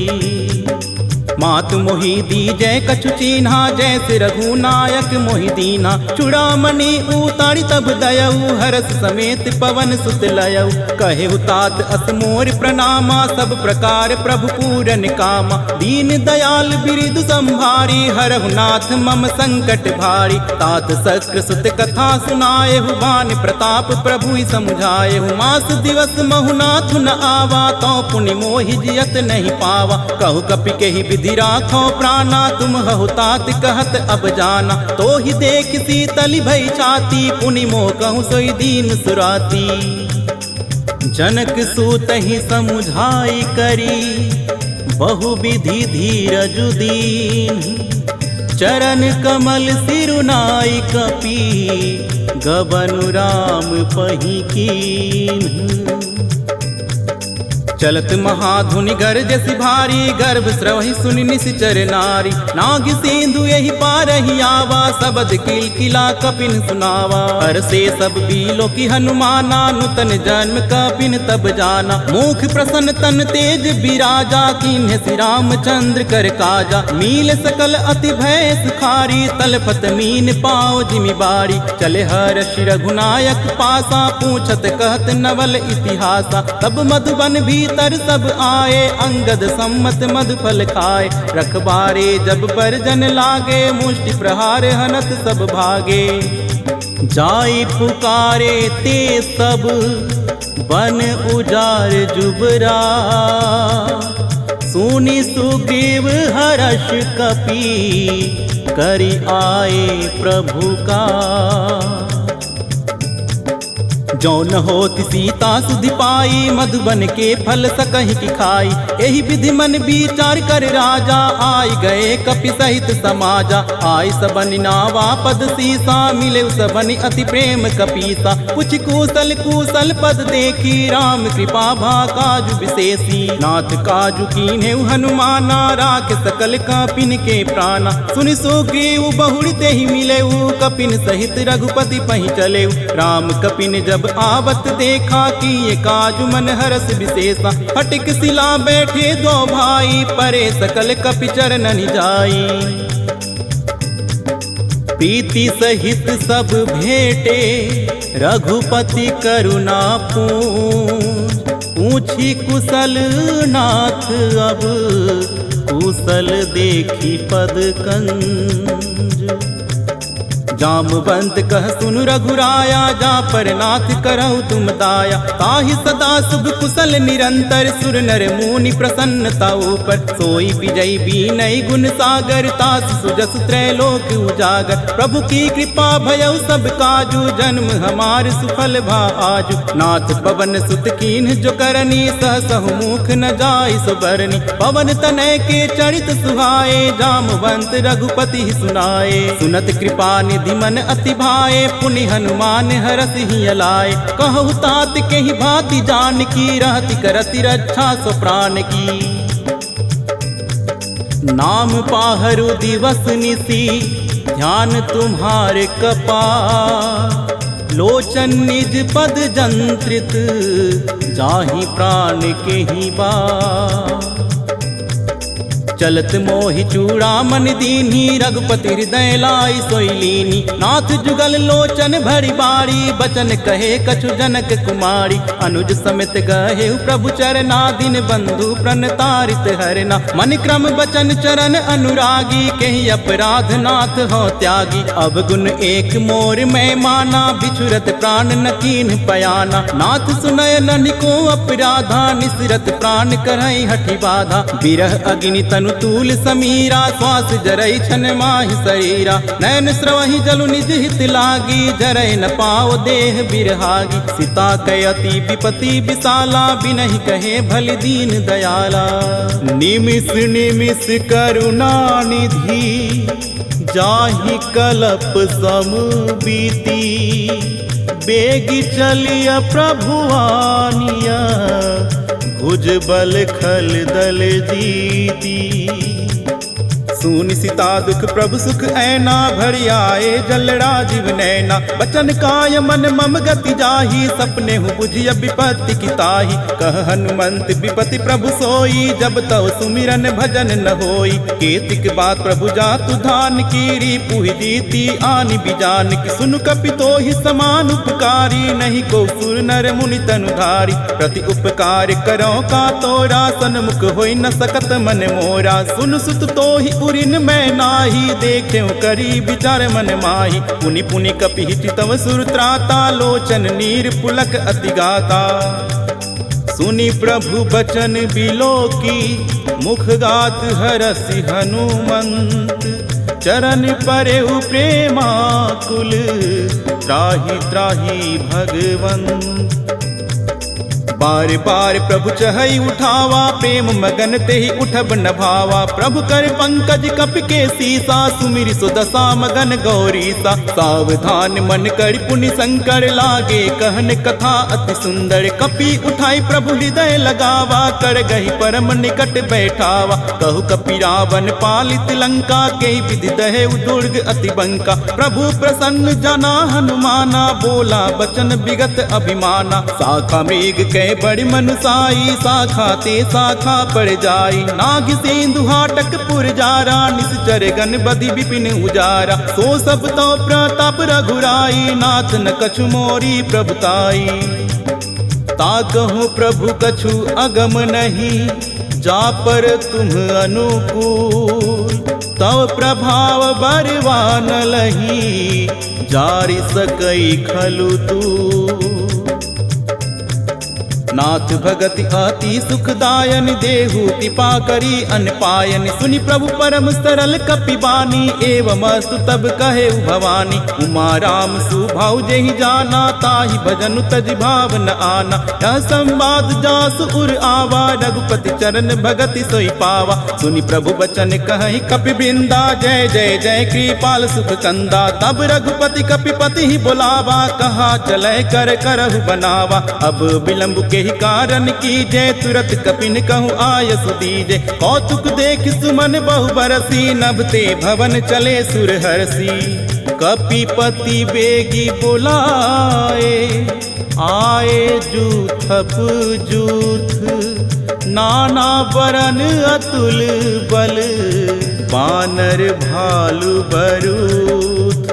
मात मोहि दीजय कछु चीन्हा जैसे रघुनायक मोहि दीना। चूड़ामणि उतारी तब दयऊ हरस समेत पवन सुत लयऊ। कहे तात अस मोर प्रणामा सब प्रकार प्रभु पूरन कामा। दीन दयाल बिरिदु संभारी हरहु नाथ मम संकट भारी। तात शक्र सुत कथा सुनाए बान प्रताप प्रभु समुझाए। मास दिवस महु नाथ न आवा तो पुनि मोहि जियत नहीं पावा। कहु कपि के ही विधि राखो प्राणा तुम हहु तात कहत अब जाना। तो ही देख शीतल भई छाती पुनि मोह कहूँ सोई दीन सुराती। जनक सूत ही समुझाई करी बहु विधि धीरज दीन। चरण कमल सिरुनाई कपि गबनु राम पही कीन। चलत महाधुनि गरजस भारी गर्भ स्रवहि सुनि निश्चर नारी। नाग सिंधु यही पारहि आवा सबद किल किला कपिन सुनावा। हर से सब बीलो की हनुमाना नूतन जन्म कपिन तब जाना। मुख प्रसन्न तन तेज विराजा कीन्ह श्री रामचंद्र कर काजा। मील सकल अति भय सुखारी तलपत मीन पाओ जिमि बारी। चले हर श्री रघुनायक पासा पूछत कहत नवल इतिहासा। तब मधुबन भी तर सब आए अंगद सम्मत मधुफल खाए। रखबारे जब बरजन लागे मुष्टि प्रहार हनत सब भागे। जाई पुकारे ते सब बन उजार जुबरा। सुनी सुग्रीव हर्ष कपि करि आए प्रभु का। जौन होति सीता सुधि पाई मधुबन के फल सकहि की खाई। यही विधि मन विचार कर राजा आय गए कपि सहित समाजा। आय सबनि नावा पद सीसा मिले सबनि अति प्रेम कपीसा। कुछ कुशल कुशल पद देखी राम कृपा भा काजु विशेषी। नाथ काजु कीन्हे हनुमाना राख सकल कपिन के प्राणा। सुनि सुग्रीव बहुड़ते ही मिले कपिन सहित रघुपति पहि चले। राम कपिन जब आवत देखा कि ये काजु मन हरस विशेषा। हटिक सिला बैठे दो भाई परे सकल कपि चरणन जाई। प्रीति सहित सब भेटे रघुपति करुणा पूछी कुशल नाथ अब कुशल देखी पद कंज। जामवंत कह सुनु रघुराया जा पर नाथ करहु तुम दाया। ताहि सदा शुभ कुशल निरंतर सुर नर मुनि प्रसन्नता ऊपर। सोई विजयी बीनई गुण सागर तास सुजस त्रैलोक उजागर। प्रभु की कृपा भयउ सब काजू जन्म हमार सुफल भा आजु। नाथ पवन सुत कीन्ह जो करनी सहसहु मुख न जाय सुबरनी। पवन तनय के चरित सुहाए जामवंत रघुपति सुनाए। सुनत कृपा निधि मन अति भाए पुनि हनुमान हरस ही अलाए। कहु तात के ही भांति जान की रहति करति रक्षा सो प्राण की। नाम पाहरु दिवस निसी ध्यान तुम्हारे कपार। लोचन निज पद जंत्रित जाहि प्राण के ही बा। चलत मोहि चूड़ामन दीन्ही, रघुपति हृदय लाई सोई लीनी। नाथ जुगल लोचन भरी बारी, बचन कहे कछु जनक कुमारी। अनुज समेत गहे प्रभु चरना, दिन बंधु प्रण तारित हरना। मन क्रम बचन चरण अनुरागी, कहि अपराध नाथ हो त्यागी। अब गुण एक मोर मैं माना, बिछुरत प्राण न कीन्ह पयाना। नाथ सुनय ननिको अपराधा, निसरत प्राण करई हठि बाधा। बिरह अग्नि तनु तूल समीरा, श्वास जरई छन माहि शरीरा। नैन स्रवहि जलु निज हित लागी, जरय न पाओ देह बिरहागी। सीता कयति विपति विशाला, बिनहि कहे भल दीन दयाला। निमिष निमिष करुणा निधि, जाहि कलप सम बीती। बेगी चलिया प्रभु आनिया, भुज बल खल दल जीती। सुनि सीता दुख प्रभु सुख ऐना, भरि आए जल राजीव नैना। बचन काय मन मम गति जाहि, सपने हूँ बुझिय विपत्ति की ताहि। कह हनुमंत विपति प्रभु सोई, जब तव सुमिरन भजन न होई। केतिक बात प्रभु जातु धान कीरी, पुहि जीती आनि बिजान की। सुनु कपितो ही समान उपकारी, नहीं को सुर नर मुनि तनुधारी। प्रति उपकार करो का तोरा, सन्मुख होई न सकत मन मोरा। सुन सुत तो ही पुरिन मैं नाही, देख्यो करी विचार मन माही। पुनि पुनि कपि चितव सुर त्राता, लोचन नीर पुलक अति गाता। सुनि प्रभु बचन बिलोकी, मुख गात हरसि हनुमंत। चरण परेउ प्रेमाकुल, त्राहि त्राहि भगवंत। बार बार प्रभु चहई उठावा, प्रेम मगन तेहि उठब न भावा। प्रभु कर पंकज कपि के सीसा, सुमिरि सुदशा मगन गौरीसा। सावधान मन कर पुनि शंकर, लागे कहन कथा अति सुंदर। कपि उठाई प्रभु हृदय लगावा, कर गही परम निकट बैठावा। कहु कपि रावण पालित लंका, के विधि दहे दुर्ग अति बंका। प्रभु प्रसन्न जना हनुमाना, बोला बचन विगत अभिमाना। शाखा मृग के बड़ी मनुसाई, शाखा ते शाखा पर जाई। नाग सिंधु हाटक पुरजारा, निश्चर गण बधि विपिन उजारा। सो सब तो प्रताप रघुराई, नाथ न कछु मोरी प्रभुताई। ताकहु प्रभु कछु अगम नहीं, जा पर तुम अनुकूल। तव प्रभाव बरवान लही, जारि सकई खलु तू। नाथ भगति अति सुखदायन, देहु कृपा करी अनपायन। सुनि प्रभु परम सरल कपिबानी, एवं अस्तु तब कहे भवानी। उमा राम सुभाव जेहि जाना, ताहि भजन तज भाव न आना। यह संवाद जासु उर आवा, रघुपति चरण भगति सोई पावा। सुनि प्रभु बचन कहि कपि वृंदा, जय जय जय कृपाल सुख कंदा। तब रघुपति कपिपति ही बुलावा, कहा चलै कर करहु बनावा। अब विलंब के ही कारण कीजे, तुरत कपिन कहूँ आयस दीजे। कौतुक देख सुमन बहु बरसी, नभते भवन चले सुर हरसी। कपिपति बेगी बुलाए, आए जूथप जूथ। नाना बरन अतुल बल, बानर भालु बरूथ।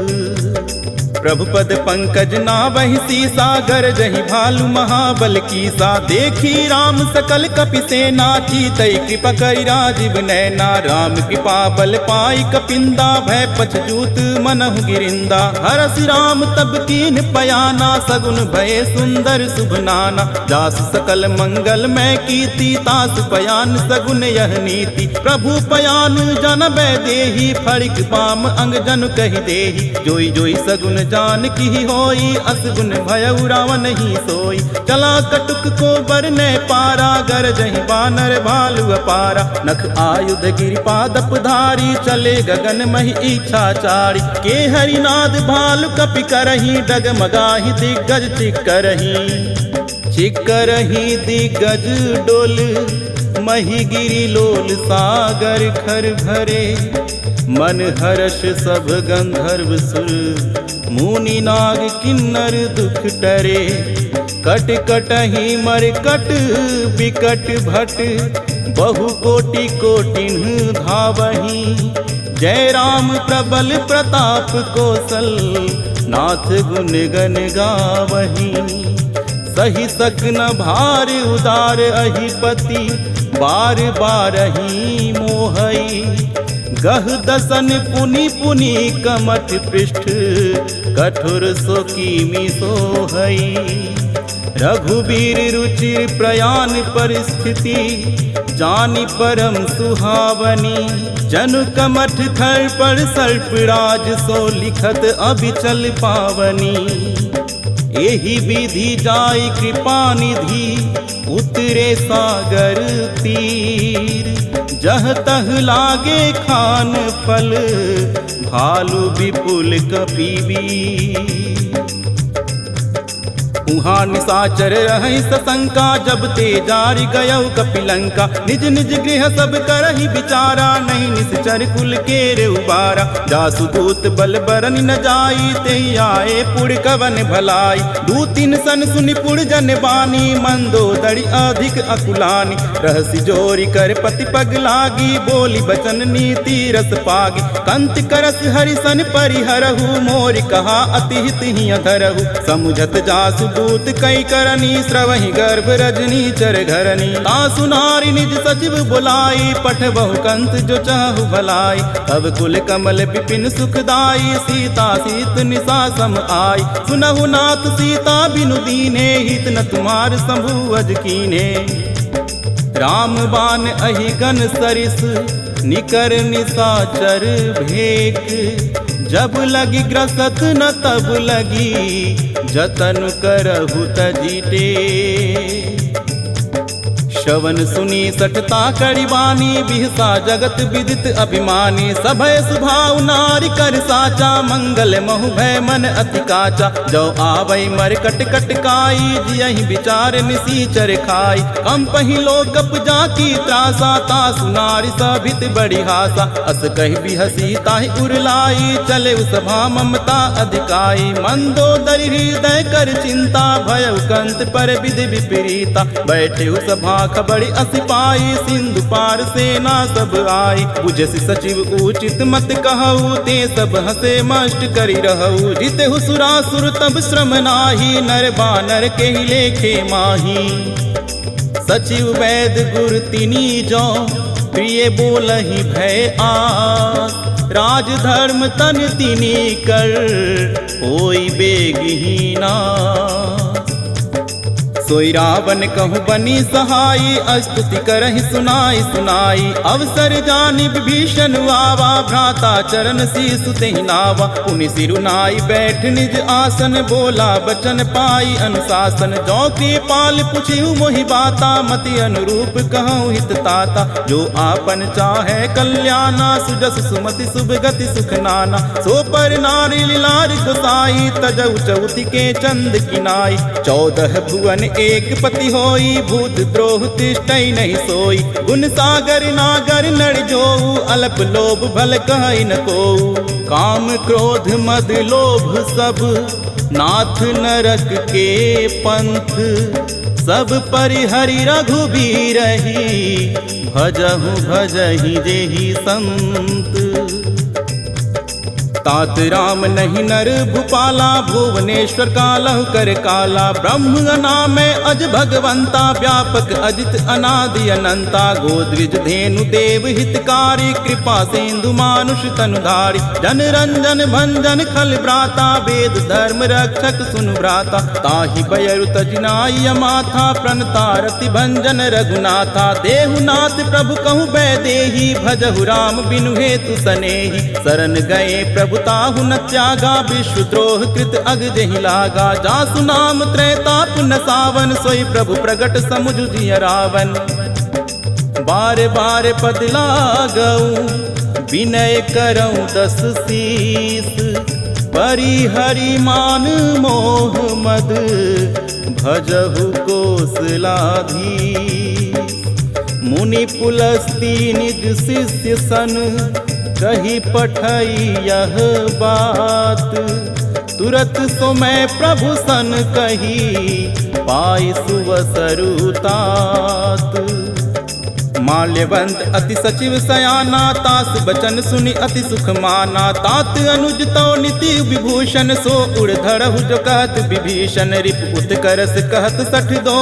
प्रभु पद पंकज नावहि सीसा, गरजहि भालु महाबल कीसा। देखी राम सकल कपि सेना, चीतई कृपा करि राजीव नैना। राम कृपा बल पाई कपिंदा, भय पछजूत मनहु गिरिंदा। हरसि राम तब कीन पयाना, सगुन भय सुंदर शुभ नाना। जासु सकल मंगल मैं कीर्ति, तासु पयान सगुन यह नीति। प्रभु पयान जनबै देहि, फरिक पाम अंग जनु कहि देहि। जोई जोई सगुन जान की होई, असगुन भयउ रावण ही सोई। चला कटुक को बरने पारा, गरजहि बानर भालु अपारा। नख आयुध गिरिपादप धारी, चले गगन महि इच्छाचारी। के हरिनाद भालु कपि करही, डगमगाहि दिग्गज चिक्करही। चिक्करही दिग्गज डोल, मही गिरि लोल सागर खर भरे। मन हर्ष सब गंधर्व सुर, मुनि नाग किन्नर दुख टरे। कट कटहि मरकट बिकट भट, बहु कोटि कोटिन धावहि। जय राम प्रबल प्रताप कौशल, नाथ गुण गण गावहि। सही सकन भार उदार अहिपति, बार बारहि मोहई। गह दसन पुनि पुनि कमठ पृष्ठ, कठोर सो कीमी सोहई। रघुबीर रुचिर प्रयाण परिस्थिति, जानि परम सुहावनी। जनु कमठ थर पर सर्प राज, सो लिखत अभिचल पावनी। एहि विधि जाय कृपा निधि, उतरे सागर तीर। जह तह लागे खान फल, भालु विपुल कपिबीर। उहाँ निशाचर रहै सशंका, जब ते जारि गयौ कपिलंका। निज निज गृह सब करहि विचारा, नहीं निश्चर कुल केरे उबारा। जासु दूत बल बरन न जाई, तेहि आए पुर कवन भलाई। दूतिन सन सुनि पुर जन बानी, मंदोदरी अधिक अकुलानी। रहसि जोरि कर पति पग लागी, बोली बचन नीति रस पागी। कंत करस हरि सन परिहरहु, मोरि कहा अति हित हिय धरहु। समुझत जासु दूत कई करनी, श्रवहि गर्भ रजनी चर घरनी। तासु नारी निज सचिव बुलाई, पठबहु कंत जो चाहु भलाई। तब कुल कमल विपिन सुखदाई, सीता सीत निशा सम आई। सुनहु नाथ सीता बिनु दीन्हे, हित न तुम्हार शंभु अज कीन्हे। राम बाण अहि गन सरिस, निकर निशाचर भेक। जब लगी ग्रसत न तब लगी, जतन करहु तजी टेक। श्रवण सुनी सठता करि बानी, बिहसा जगत विदित अभिमानी। सभय सुभाव नारी कर साचा, मंगल महु भय मन अति काचा। जो आवै मरकट कटकाई, जियहि विचार निसीचर खाई। कम पहिलो कप जाकी त्रासा, तासु नारी सभित बड़ी हासा। अस कहि बिहसी ताहि उरलाई, चले सभा ममता अधिकाई। मंदोदरी हृदय कर चिंता, भयउ कंत पर विधि विपरीता। बैठे सभा खबरि अस पाई, सिंधु पार सेना सब आई। बुझसि सचिव उचित मत कहऊ, ते सब हसे मष्ट करि रहऊ। जितेहु सुरासुर तब श्रम नाही, नर बानर केहि लेखे माही। सचिव वैद गुर तिनी जो, प्रिय बोलहि भय आस। राज धर्म तन तिनी कर, होई बेगहीना। सोई रावण कहु बनी सहाई, स्तुति करहि सुनाई सुनाई। अवसर जानि विभीषण आवा, भ्राता चरण शीसु तेहि नावा। पुनि सिरु नाई बैठ निज आसन, बोला बचन पाई अनुशासन। जो कृपाल पुछिहु मोहि बाता, मति अनुरूप कहूँ हित ताता। जो आपन चाहे कल्याणा, सुजस सुमति शुभ गति सुख नाना। सो पर नारी लीलार गोसाई, तजउ चौथि के चंद किनाई। 14 भुवन एक पति होई, भूत द्रोह तिष्ठै नहीं सोई। गुण सागर नागर नर जोऊ, अल्प लोभ भल कहै न कोऊ। काम क्रोध मद लोभ सब, नाथ नरक के पंथ। सब परिहरि रघुबीरहि, भजहु भजहि जेहि संत। तात राम नहीं नर भूपाला, भुवनेश्वर कालहु कर काला। ब्रह्म अनामय अज भगवंता, व्यापक अजित अनादि अनंता। गोद्विज धेनु देव हितकारी, कृपा सिंधु मानुष तनुधारी। जन रंजन भंजन खल भ्राता, वेद धर्म रक्षक सुनु भ्राता। ताहि बयरु तजिनाय माथा, प्रणतारति भंजन रघुनाथा। देहुनाथ प्रभु कहु बैदेही, भजहु राम बिनु हेतु सनेही। शरण गए प्रभु ताहु न त्यागा, विश्वद्रोह कृत अग जहि लागा। जासु नाम त्रैताप न सावन, सोई प्रभु प्रगट समुझ जिय रावण। बार बार पद लागऊ, विनय करऊँ 10 शीस। परिहरि मान मोह मद, भजहु कौशलाधीश। मुनि पुलस्ती निज शिष्य सन, कही पठई यह बात, तुरत सो मैं प्रभु सन कही, पाई सुवसरुतात। माल्यवंत अति सचिव सयाना, तास बचन सुनि अति सुख माना। तात अनुज तो नीति विभूषण, सो उड़ धरहु जो कहत विभीषण। रिप उत्करस कहत सठ दो,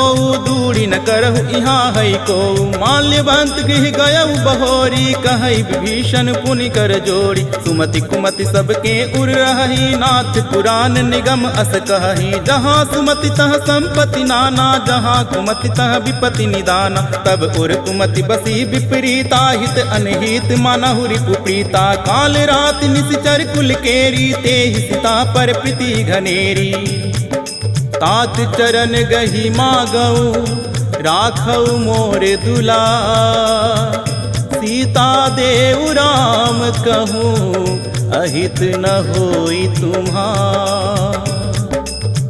दूरी न करहु यहाँ है को। माल्यवंत गृह गयउ बहोरी, कहई विभीषण पुनि कर जोड़ी। सुमति कुमति सबके उर रही, नाथ पुराण निगम अस कहही। जहाँ सुमति तह संपत्ति नाना, जहाँ कुमति तह विपति निदाना। तब उर कुमति बसी विपरीता, हित अनहित मानहु रिपु प्रीता। काल रात निश्चर कुल केरी, ते ही सीता पर प्रीति घनेरी। तात चरण गही मागऊ, राखऊ मोरे दुलार। सीता देव राम कहूँ, अहित न होई तुम्हार।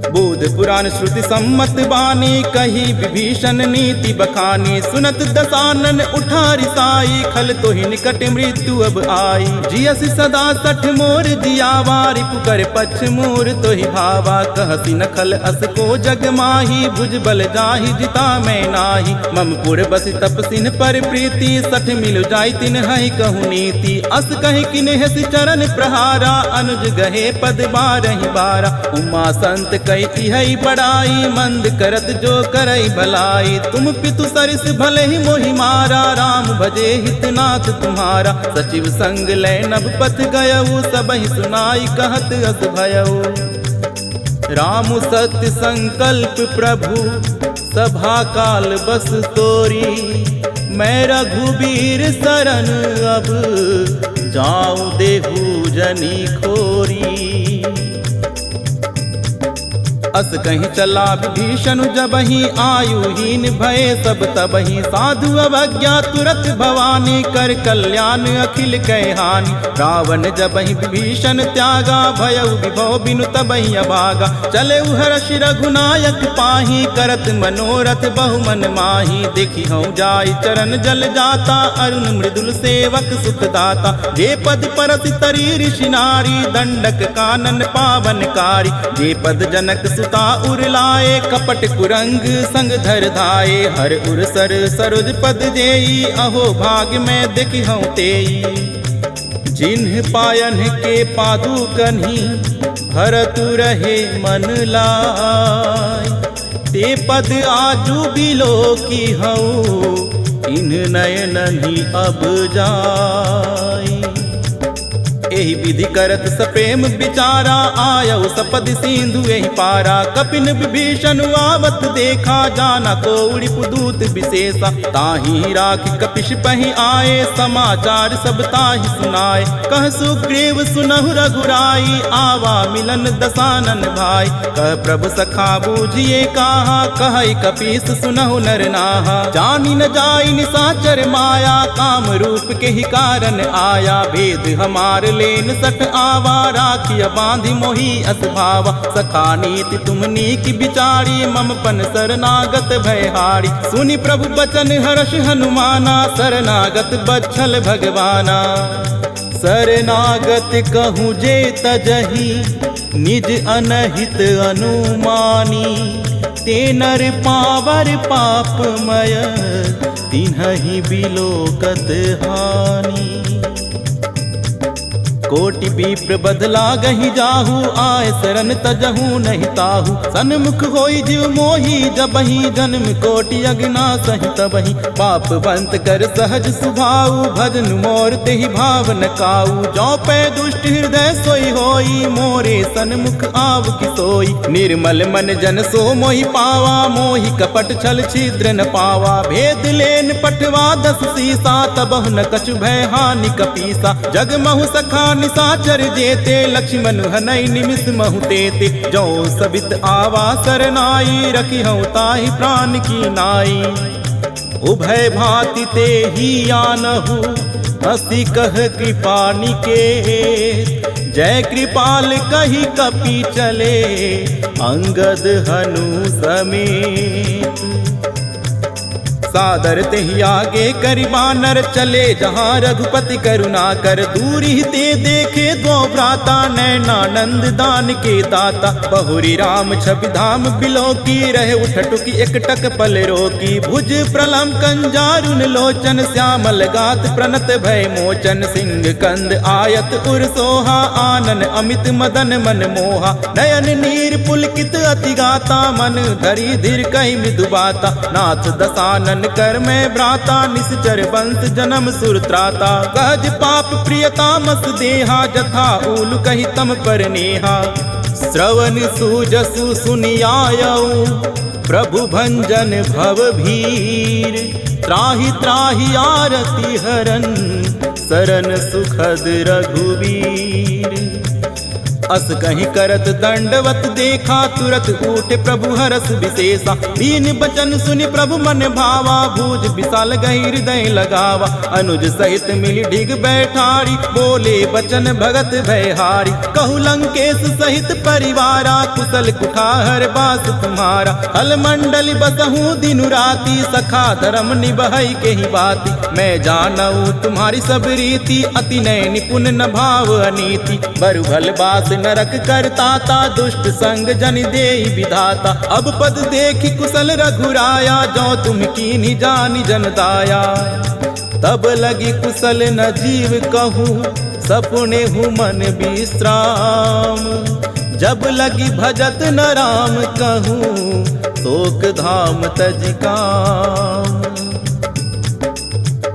बोध पुराण श्रुति सम्मत बानी, कही विभीषण नीति बखानी। सुनत दसानन उठा रिसाई, खल तो ही निकट मृत्यु अब आई। जियसि सदा सठ मोर जियावा, रिपु कर पछ मोर तो ही भावा। कहसी न खल अस को जग माही, भुज बल जाहि जिता मैं नाही। मम पुर बसि तपसिन पर प्रीति, सठ मिल जाय तिन हई कहु नीति। अस कहि किन्हसि चरण प्रहारा, अनुज गहे पद बारहि बारा। उमा संत कई इहई बड़ाई, मंद करत जो करई भलाई। तुम पितु सरिस भले ही मोहि मारा, राम भजे हितनाथ तुम्हारा। सचिव संग लय नभ पथ गयऊ, सबहि सुनाई कहत अस भयऊ। राम सत्य संकल्प प्रभु, सभा काल बस तोरी। मैं रघुबीर शरण अब, जाऊं देहु जनी खोरी। अस कहीं चला विभीषण जबहि, आयुहीन भय सब तबहि। साधु अवज्ञा तुरत भवानी, कर कल्याण अखिल कह हानि। रावण जबहि विभीषण त्यागा, भयउ विभव बिनु तबहि अभागा। चले हर्ष रघुनायक पाही, करत मनोरथ बहुमन माही। देखी हूँ जाय चरण जल जाता, अरुण मृदुल सेवक सुखदाता। जे पद परसि तरी ऋषि नारी, दंडक कानन पावनकारी। जे पद जनक सुता उरलाए, कपट कुरंग संग धर धाये। हर उर सर सरोज पद जेई, अहो भाग में देखी हूँ तेई। जिन्ह पायन के पादुकन्हि, भरतु रहे मन लाय। ते पद आजू बिलो की हूँ, इन नयन ही अब जाय। एहि विधि करत सप्रेम विचारा, आयउ सपदि सिंधु एहि पारा। कपिन विभीषण आवत देखा, जाना कोउड़ि पुदूत विशेषा। ताहि राखि कपिश पहि आए, समाचार सब ताहि सुनाए। कह सुग्रीव सुनहु रघुराई, आवा मिलन दसानन भाई। कह प्रभु सखा बूझिए कहा, कहई कपीस सुनहु नर नाहा। जानि न जाई निसाचर माया, काम रूप के ही कारण आया। भेद हमार लेन सठ आवा, राखिया बांधि मोही अस भावा। सखा नीति तुम नीक बिचारी, मम पन शरणागत भयहारी। सुनि प्रभु बचन हर्ष हनुमाना, शरणागत बच्छल भगवाना। शरणागत कहूँ जे तजहि, निज अनहित अनुमानी। ते नर पावर पापमय, तिन्हि बिलोकत हानि। कोटि विप्र बदला गही जाहू, आय शरण तजहू नहीं ताहू। सन्मुख होई जीव मोही जबहि, जन्म कोटि अगना सहि तबहि। पाप बंत कर सहज सुभाऊ, भजन मोर तेहि भाव न काऊ। जौ पै दुष्ट हृदय सोई होई, मोरे सन्मुख आव की सोई। निर्मल मन जन सो मोहि पावा, मोहि कपट छल छिद्र न पावा। भेद लेन पठवा 10 सीसा, तबहु न कछु भय हानि कपीसा। जग महु सखा निसाचर जेते, लक्ष्मण हनई निमिष महु तेते। जो सबित आवा सरनाई, रखी हूँ ताहि प्राण की नाई। उभय भांति ते ही आनहु, हसी कह कृपा निकेत। जय कृपाल कही कपि चले, अंगद हनु समेत। सादर ते ही आगे करि बानर चले, जहाँ रघुपति करुणा कर दूरी ते देखे दो भ्राता, नैनानंद दान के दाता। बहुरी राम छवि धाम बिलो की, रहे उठटुकी एकटक पल रोकी। भुज प्रलम कंजारुन लोचन, श्यामल गात प्रणत भय मोचन। सिंह कंद आयत उर सोहा, आनन अमित मदन मन मोहा। नयन नीर पुलकित अति गाता, मन धरी धीर कहि मृदु बाता। नाथ दसानन कर में भ्राता, निश्चर वंश जन्म सुर त्राता। गज पाप प्रियतामस देहा, जथा ऊल कहि तम पर नेहा। श्रवण सुजसु सुनियायऊ, प्रभु भंजन भव भीर। त्राहि त्राहि आरती हरन, सरन सुखद रघुवीर। अस कहीं करत दंडवत देखा, तुरत उठे प्रभु हरस विशेषा। दीन बचन सुनि प्रभु मन भावा, भूज विशाल गही हृदय लगावा। अनुज सहित मिली ढिग बैठारी, बोले बचन भगत भयहारी। कहु लंकेश सहित परिवारा, कुशल कुठार बास तुम्हारा। हल मंडल बसहूँ दिनु राती, सखा धर्म निबहई के ही बाती। मैं जानऊ तुम्हारी सब रीति, अति नय निपुण न भाव अनीति। बरु भल बास नरक करताता, दुष्ट संग जन देई विधाता। अब पद देखी कुशल रघुराया, जो तुम कीन्ही जानि जन दाया। तब लगी कुशल न जीव कहूँ, सपुने हूँ मन विश्राम। जब लगी भजत न राम कहूँ, शोक धाम तज काम।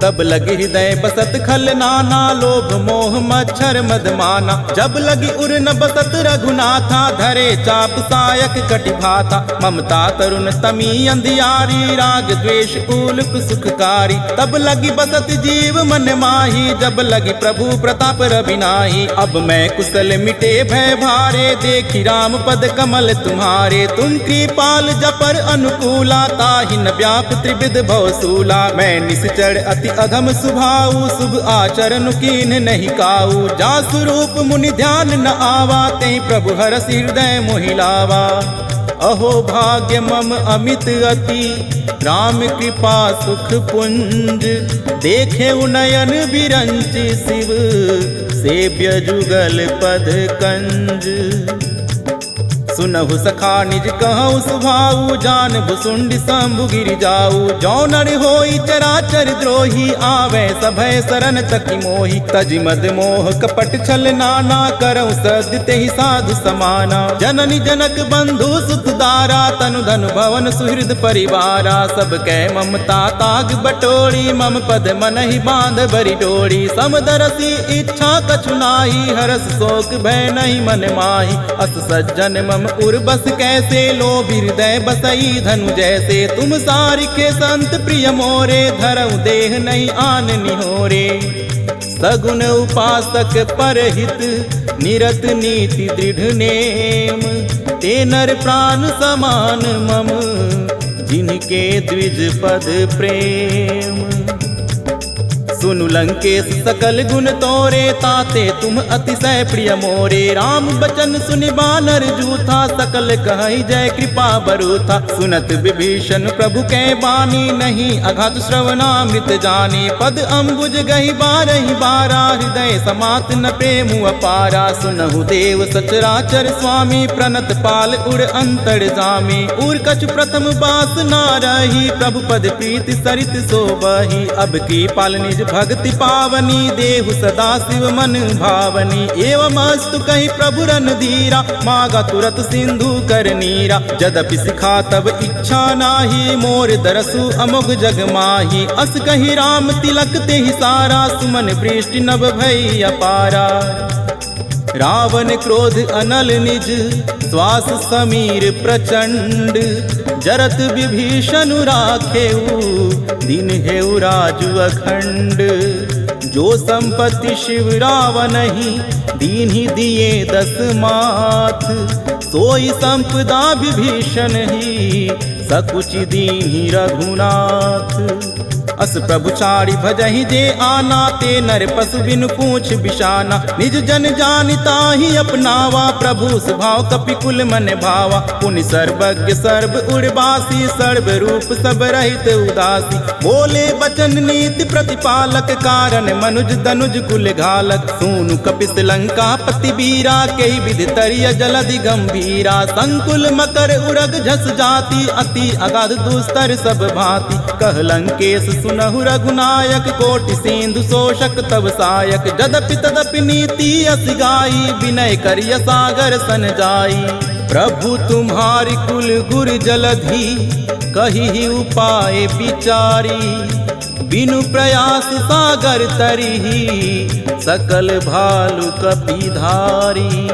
तब लगी हृदय बसत खल नाना, लोभ मोह मच्छर मदमाना। जब लगी उर न बसत रघुनाथा, धरे चाप सायक कटि भाता। ममता तरुण तमी अंधियारी, राग द्वेष उल्क सुखकारी। तब लगी बसत जीव मन माही, जब लगी प्रभु प्रताप रविनाही। अब मैं कुशल मिटे भय भारे, देखी राम पद कमल तुम्हारे। तुम कृपाल जपर अनुकूला, ताहि न व्याप त्रिविध भवसूला। मैं निश्चर अति अधम सुभाऊ, शुभ आचरण कीन नहीं काऊ। जा स्वरूप मुनि ध्यान न आवा, ते प्रभु हरस हृदय मोहिलावा। अहो भाग्य मम अमित अति, राम कृपा सुख पुंज। देखे उनयन बिरंचि शिव, सेव्य जुगल पद कंज। सुनहु सखा निज कहु सुभाऊ, जान भुसुंड शंभु गिरि जाऊ। जो नर होई चराचर द्रोही, आवे सभय शरण तकी मोही। तज मद मोह कपट छल नाना, करऊ सद्य तेहि साधु समाना। जननी जनक बंधु सुत दारा, तनु धनु भवन सुहृद परिवारा। सब कै ममता ताग बटोरी, मम पद मनहि बांध बरि डोरी। समदरसी इच्छा कछु नाही, हरस शोक भय नहीं मन माही। अस सज्जन मम उर बस कैसे, लोभ हृदय बसई धनु जैसे। तुम सारिखे संत प्रिय मोरे, धरऊ देह नहीं आन निहोरे। सगुन उपासक परहित, निरत नीति दृढ़ नेम। ते नर प्राण समान मम, जिनके द्विज पद प्रेम। सुनु लंकेश सकल गुण तोरे, ताते तुम अतिशय प्रिय मोरे। राम बचन सुनि बानर जूथा, सकल कहई जय कृपा बरूथा। सुनत विभीषण प्रभु कै बानी, नहीं अघात श्रवणामृत जानी। पद अम्बुज गही बारहि बारा, हृदय समात न प्रेम अपारा। सुनहु देव सचराचर स्वामी, प्रणत पाल उर अंतर जामी। उर कछु प्रथम बास ना रही, प्रभु पद प्रीति सरित सोबही। अब की पाल निज भक्ति पावनी, देहु सदा शिव मन भावनी। एवं अस्तु कहि प्रभु रणधीरा, मागा तुरत सिंधु कर नीरा। जदपि सिखा तब इच्छा नाही, मोर दरसु अमोघ जग माही। अस कहि राम तिलक तेहि सारा, सुमन वृष्टि नभ भई अपारा। रावण क्रोध अनल निज, श्वास समीर प्रचंड। जरत विभीषण राखेऊ, दिन हेउ राजु अखंड। जो संपत्ति शिव रावण ही, दीन्हि दिए 10 माथ। सोई संपदा विभीषण ही, सकुच दीन्हि रघुनाथ। अस प्रभु चारि भजहि जे आना, ते नर पशु बिनु पूछ बिशाना। निज जन जानिता ही अपनावा, प्रभु स्वभाव कपि कुल मन भावा। पुनि सर्वज्ञ सर्व उर्वासी, सर्व रूप सब रहित उदासी। बोले बचन नीति प्रतिपालक, कारण मनुज दनुज कुल घालक। सूनु कपिस लंका पति बीरा, कई विधि तरिय जलधि गंभीरा। संकुल मकर उरग झस जाति, अति अगाध दुस्तर सब भांति। कह लंकेश सुनहु रघुनायक, कोटि सिंधु शोषक तव सायक। जदपि तदपि नीति अस गाई, विनय करिय सागर सन जाई। प्रभु तुम्हारी कुल गुर जलधि, कही उपाय विचारी। बिनु प्रयास सागर तरिहि, सकल भालु कपिधारी।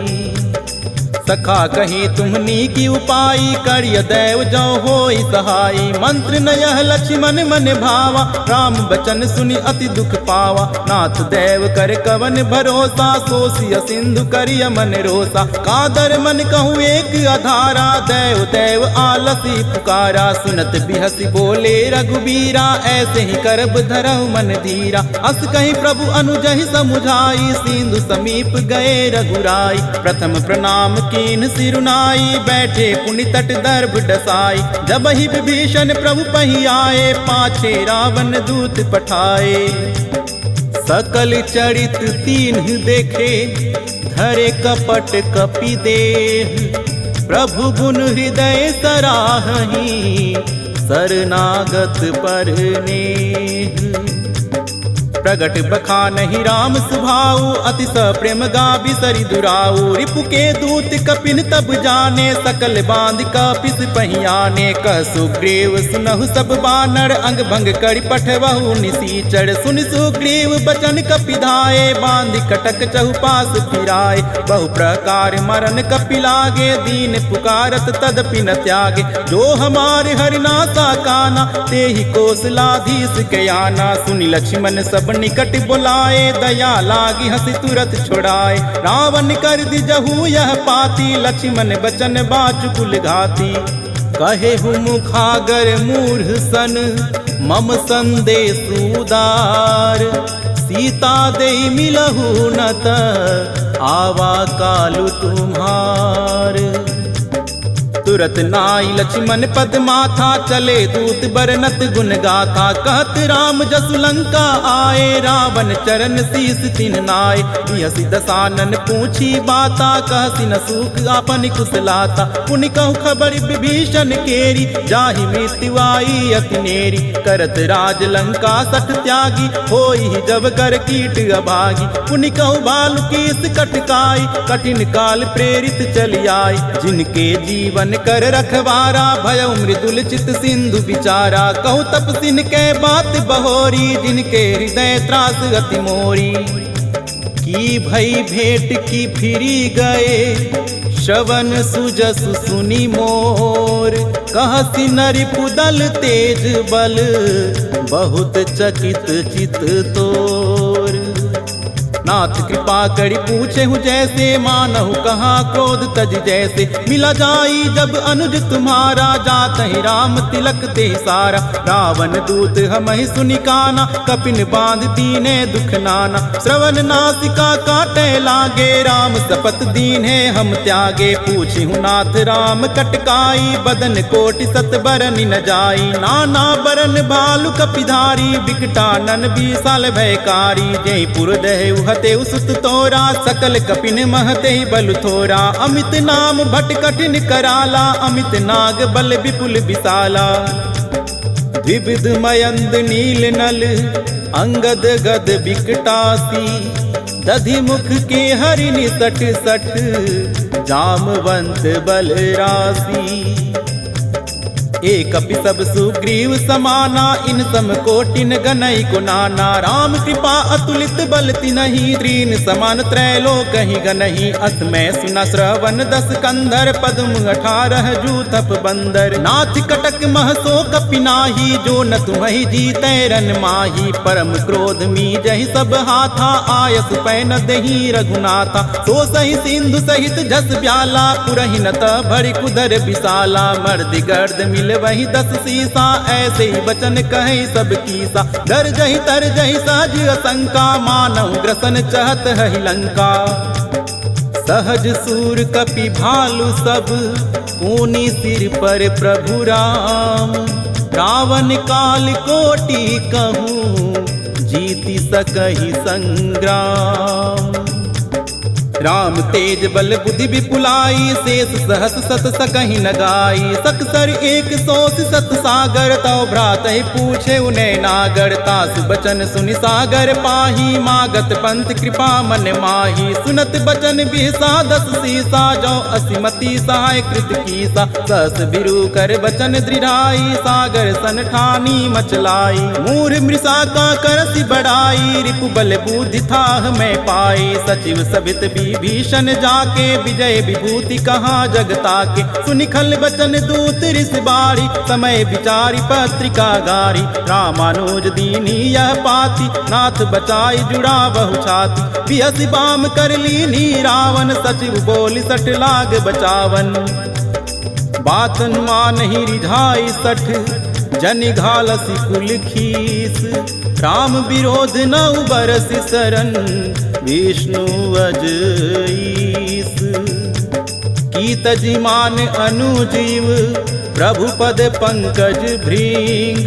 सखा कहीं तुम्हनी की उपाय, करिय दैव जो होई सहाई। मंत्र न यह लक्ष्मण मन भावा, राम बचन सुनि अति दुख पावा। नाथ दैव कर कवन भरोसा, सोसिय सिंधु करिय मन रोसा। कादर मन कहूँ एक अधारा, दैव दैव आलसी पुकारा। सुनत बिहसी बोले रघुबीरा, ऐसे ही करब धरहु मन धीरा। अस कहीं प्रभु अनुजहि समुझाई, सिंधु समीप गए रघुराई। प्रथम प्रणाम कीन सिरुनाई, बैठे पुनि तट दर्भ डसाई। जब ही विभीषण प्रभु पही आए, पाछे रावण दूत पठाए। सकल चरित तीन्ह देखे, धरे कपट कपि देह। प्रभु गुण हृदय सराहहि, शरणागत पर नेह। प्रगट बखानहि राम सुभाऊ, अति सप्रेम गाबि सरि दुराऊ। रिपु के दूत कपिन तब जाने, सकल बांध कपिस पहियाने। कह सुग्रीव सुनहु सब बानर, अंग भंग करि पठवहु निसीचर। सुनि सुग्रीव बचन कपि धाये, बांधि कटक चहुपास फिराए। बहु प्रकार मरन कपि लागे, दीन पुकारत तदपि न त्यागे। जो हमारे हरिनासा काना, तेहि कौशलाधीश कयाना। सुनि लक्ष्मण सब निकट बुलाए, दया लागी हंसी तुरत छुड़ाए। रावण कर दिजहु यह पाती, लक्ष्मण बचन बाचुकुल घाती। कहे हु मुखागर मूढ़ सन, मम संदेश उदार। सीता दे मिलहु न त, आवा कालु तुम्हार। तुरत नाई लक्ष्मण पद माथा, चले दूत बरनत गुण गाथा। कहत राम जसु लंका आए, रावण चरण शीस तिन्ह नाय। बिहसि दसानन पूछी बाता, कहसि न सूख आपन कुशलाता। पुनि कहु खबर विभीषण केरी, जाहि मृत्यु आई अति नेरी। करत राज लंका सठ त्यागी, होई जब कर कीट अभागी। पुनि कहु बालु कीस कटकाई, कठिन काल प्रेरित चली आई। जिनके जीवन कर रखवारा, भयउ मृदुल चित सिंधु विचारा। कहु तपसिन के बात बहोरी, जिनके हृदय त्रास अति मोरी। की भई भेंट की फिरी गए, श्रवण सुजसु सुनि मोर। कहसि नरिपु दल तेज बल, बहुत चकित चित तोर। नाथ कृपा करि पूछे हूँ जैसे, मानहु कहाँ क्रोध तज जैसे। मिला जाई जब अनुज तुम्हारा, जात ही राम तिलक ते सारा। रावण दूत हमहि सुनि काना, कपिन बांध दीने दुख नाना। श्रवण नासिका काटे लागे, राम शपथ दीन्हे हम त्यागे। पूछी हूँ नाथ राम कटकाई, बदन कोटि सत बरन न जाई। नाना बरन भालु कपिधारी, बिकटानन बीसाल भयकारी। जयपुर दहु ते सुत तोरा, सकल कपिन महते बल थोरा। अमित नाम भट कठिन कराला, अमित नाग बल विपुल विशाला। द्विविध मयंद नील नल, अंगद गद बिकटासी। दधि मुख के हरिनि सठ सठ, जामवंत बल राशि। एक कपि सब सुग्रीव समाना, इन सम कोटिन गनई को नाना। राम कृपा अतुलित बल तिनहि, त्रीन समान त्रैलोक कहीं गनहि। अस मैं सुना श्रवण 10 कंधर, पद्म 18 जूथप बंदर। नाथ कटक महसो कपि नाही, जो न तुम्हि जीतै रन माही। परम क्रोध मी जहि सब हाथा, आयस पै न दही रघुनाथा। तो सही सिंधु सहित जस ब्याला, पुरहि न त भरि कुधर विशाला। मर्द गर्द मिल गईल वही 10 सीसा, ऐसे ही बचन कहे सब कीसा। डर जही तर जही सहज असंका, मानव ग्रसन चहत है लंका। सहज सूर कपि भालु सब, ऊनी सिर पर प्रभु राम। रावण काल कोटि कहूँ, जीति सकहि संग्राम। राम तेज बल बुद्धि विपुलाई, शेष सहस सत सकहि न गाई। सकसर 100 सत सागर, तव भ्रात पूछे उन्हें नागर। तासु बचन सुनि सागर पाही, मागत पंथ कृपा मन माही। सुनत बचन बिहसा 10 सीसा, जो असिमति सहाय कृत कीसा। सहस बिरु कर बचन दृढ़ाई, सागर सन ठानी मचलाई। मूढ़ मृषा का करसि बढ़ाई, रिपु बल बुद्धि थाह में पाई। सचिव सभित भीषण जाके, विजय विभूति कहाँ जगता के। सुनिखल बचन दूत ऋष बारी, समय विचारी पत्रिका गारी। रामानुज दीनी यह पाती, नाथ बचाई जुड़ा बहु छाती। बिहस बाम कर लीनी रावण, सचिव बोली 60 लाग बचावन। बातन मान ही रिझाई 60, जनि घालसी कुल खीस। राम विरोध नौ बरसि शरण, विष्णु अजईस। कीत जिमान अनुजीव, प्रभु पद पंकज भृंग।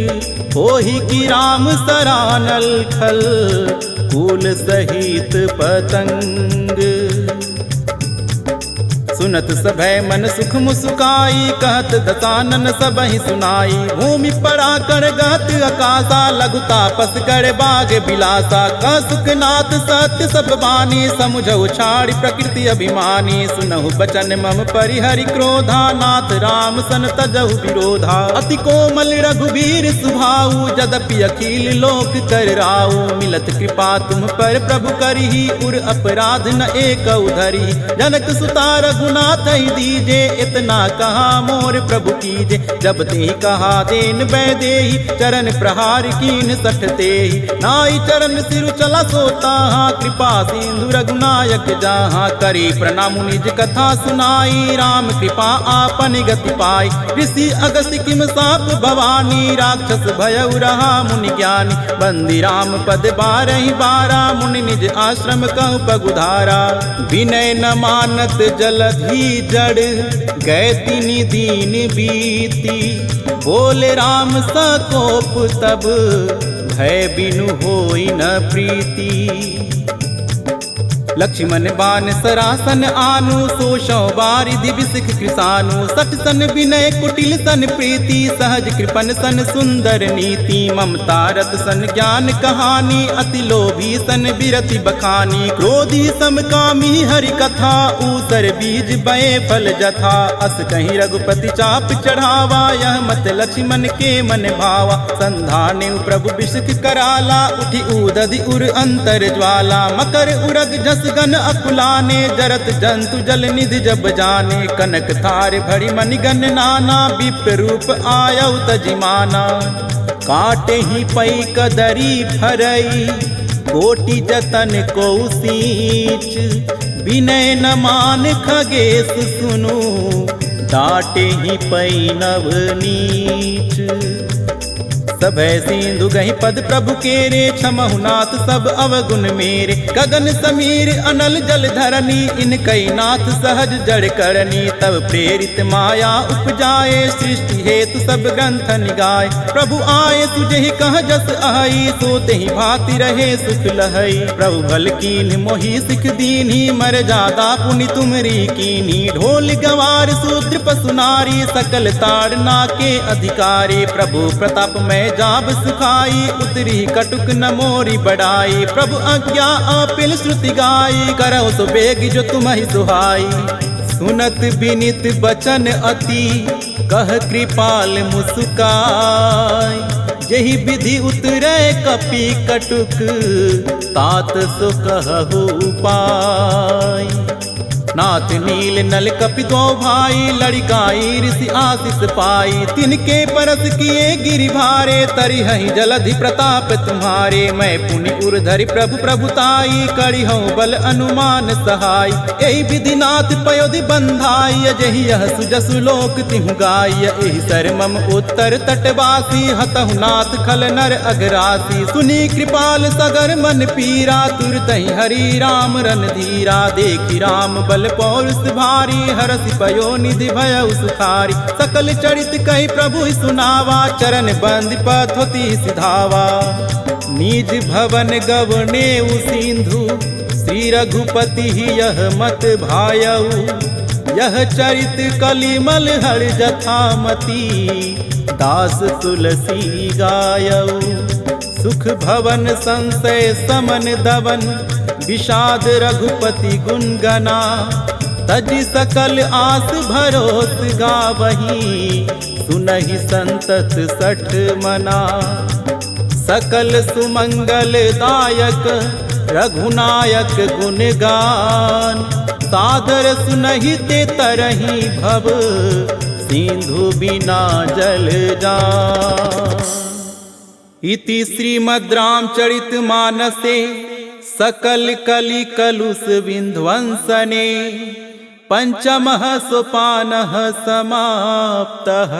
होहि की राम सरानल खल, कुल सहित पतंग। सुनत सभय मन सुख मुस्काई, कहत दसानन सबहि सुनाई। भूमि पड़ा कर गहत आकाशा, लघु तापस कर बाग बिलासा। कह सुखनाथ सत्य सब बानी, समुझऊ छाड़ी प्रकृति अभिमानी। सुनहु बचन मम परिहरि क्रोधा, नाथ राम सन तजहु विरोधा। अति कोमल रघुवीर सुभाऊ, यद्यपि अखिल लोक कर राऊ। मिलत कृपा तुम पर प्रभु करही, उर अपराध न एक धरी। जनक सुता रघुनाथ ही दीजे, इतना कहा मोर प्रभु कीजे। जब ते कहा देन बैदेही, चरण प्रहार कीन 60 तेहि। नाई चरण सिर चला सोता, कृपा सिंधु रघुनायक जहाँ। करी प्रणाम निज कथा सुनाई, राम कृपा आपन गति पाई। ऋषि अगस्त्य किम साप भवानी, राक्षस भयउ रहा मुनि ज्ञानी। बंदी राम पद 12 बारा, मुनि निज आश्रम कहु पगुधारा। विनय न मानत जलधि जड़, गए तिनि दीन बीती। बोले राम सकोप तब, भय बिनु होई न प्रीति। लक्ष्मण बान सरासन आनु, सोशौ बारि दिव्य सिख कृसानु। 60 सन विनय कुटिल सन प्रीति, सहज कृपन सन सुंदर नीति। ममता रत सन ज्ञान कहानी, अति लोभी सन बिरति बखानी। क्रोधी समकामी हरि कथा, ऊसर बीज बये फल जथा। अस कहीं रघुपति चाप चढ़ावा, यह मत लक्ष्मण के मन भावा। संधाने प्रभु बिषक कराला, उठी उदधि उर अंतर ज्वाला। मकर उरग जस गन अकुलाने, जरत जंतु जल निधि जब जाने। कनक थार भरी मणिगन नाना, विप्र रूप आयउ तजिमाना। काटे ही पई कदरी फरई, कोटि जतन को सींच। विनय न मान खगेश सुनु, डाटे ही पई नव नीच। सभय सिंधु गहि पद प्रभु केरे, क्षमहु नाथ सब अवगुण मेरे। गगन समीर अनल जल धरनी, इन कई नाथ सहज जड़ करनी। तब प्रेरित माया उपजाए, सृष्टि हेतु सब ग्रंथ निगाए। प्रभु आए तुझे ही कह जस अहई, सोते ही भांति रहे सुख लहई। प्रभु भल कीन्ह मोहि सिख दीन्ही, मर जादा पुनि तुमरी कीन्ही। ढोल गवार शूद्र पशु नारी, सकल ताड़ना के अधिकारी। प्रभु प्रताप में जाब सुखाई, उतरी कटुक न मोरी बढ़ाई। प्रभु आज्ञा आपिल श्रुति गाई, करौ सो बेग जो तुम्हि सुहाई। सुनत विनित बचन अति, कह कृपाल मुस्काई। जहि विधि उतरे कपि कटुक, तात सो कहु उपाय। नाथ नील नल कपि दो भाई, लड़िकाई ऋषि आशीष पाई। तिनके परस किए गिरि भारे, तरिहहि जलधि प्रताप तुम्हारे। मैं पुनि उर्धरि प्रभु प्रभुताई, करिहौ बल अनुमान सहाय। एहि विधि नाथ पयोधि बंधाई, अजहि यह सुजसु लोक तिहु गाय। एहि सर मम उत्तर तटवासी, हतहु नाथ खल नर अगरासी। सुनी कृपाल सगर मन पीरा, तुरतहि हरि राम रन धीरा। देखि राम बल पौरुष भारी, हरसि पयो निधि भयउ सुखारी। सकल चरित कहि प्रभु सुनावा, चरण बंद पथ होति सिधावा। निज भवन गवने सिंधु, श्री रघुपति यह मत भायऊ। यह चरित कलिमल हर जथामति, दास तुलसी गायऊ। सुख भवन संशय समन दवन, विषाद रघुपति गुण गना। तजि सकल आस भरोस गावही, सुनहि संतत सठ मना। सकल सुमंगल दायक, रघुनायक गुण गान। सादर सुनहि ते तरहि भव, सिंधु बिना जल जान। इति श्रीमद् रामचरित मानसे, सकल कलि कलुष विध्वंसने। पंचमः सोपानः समाप्तः।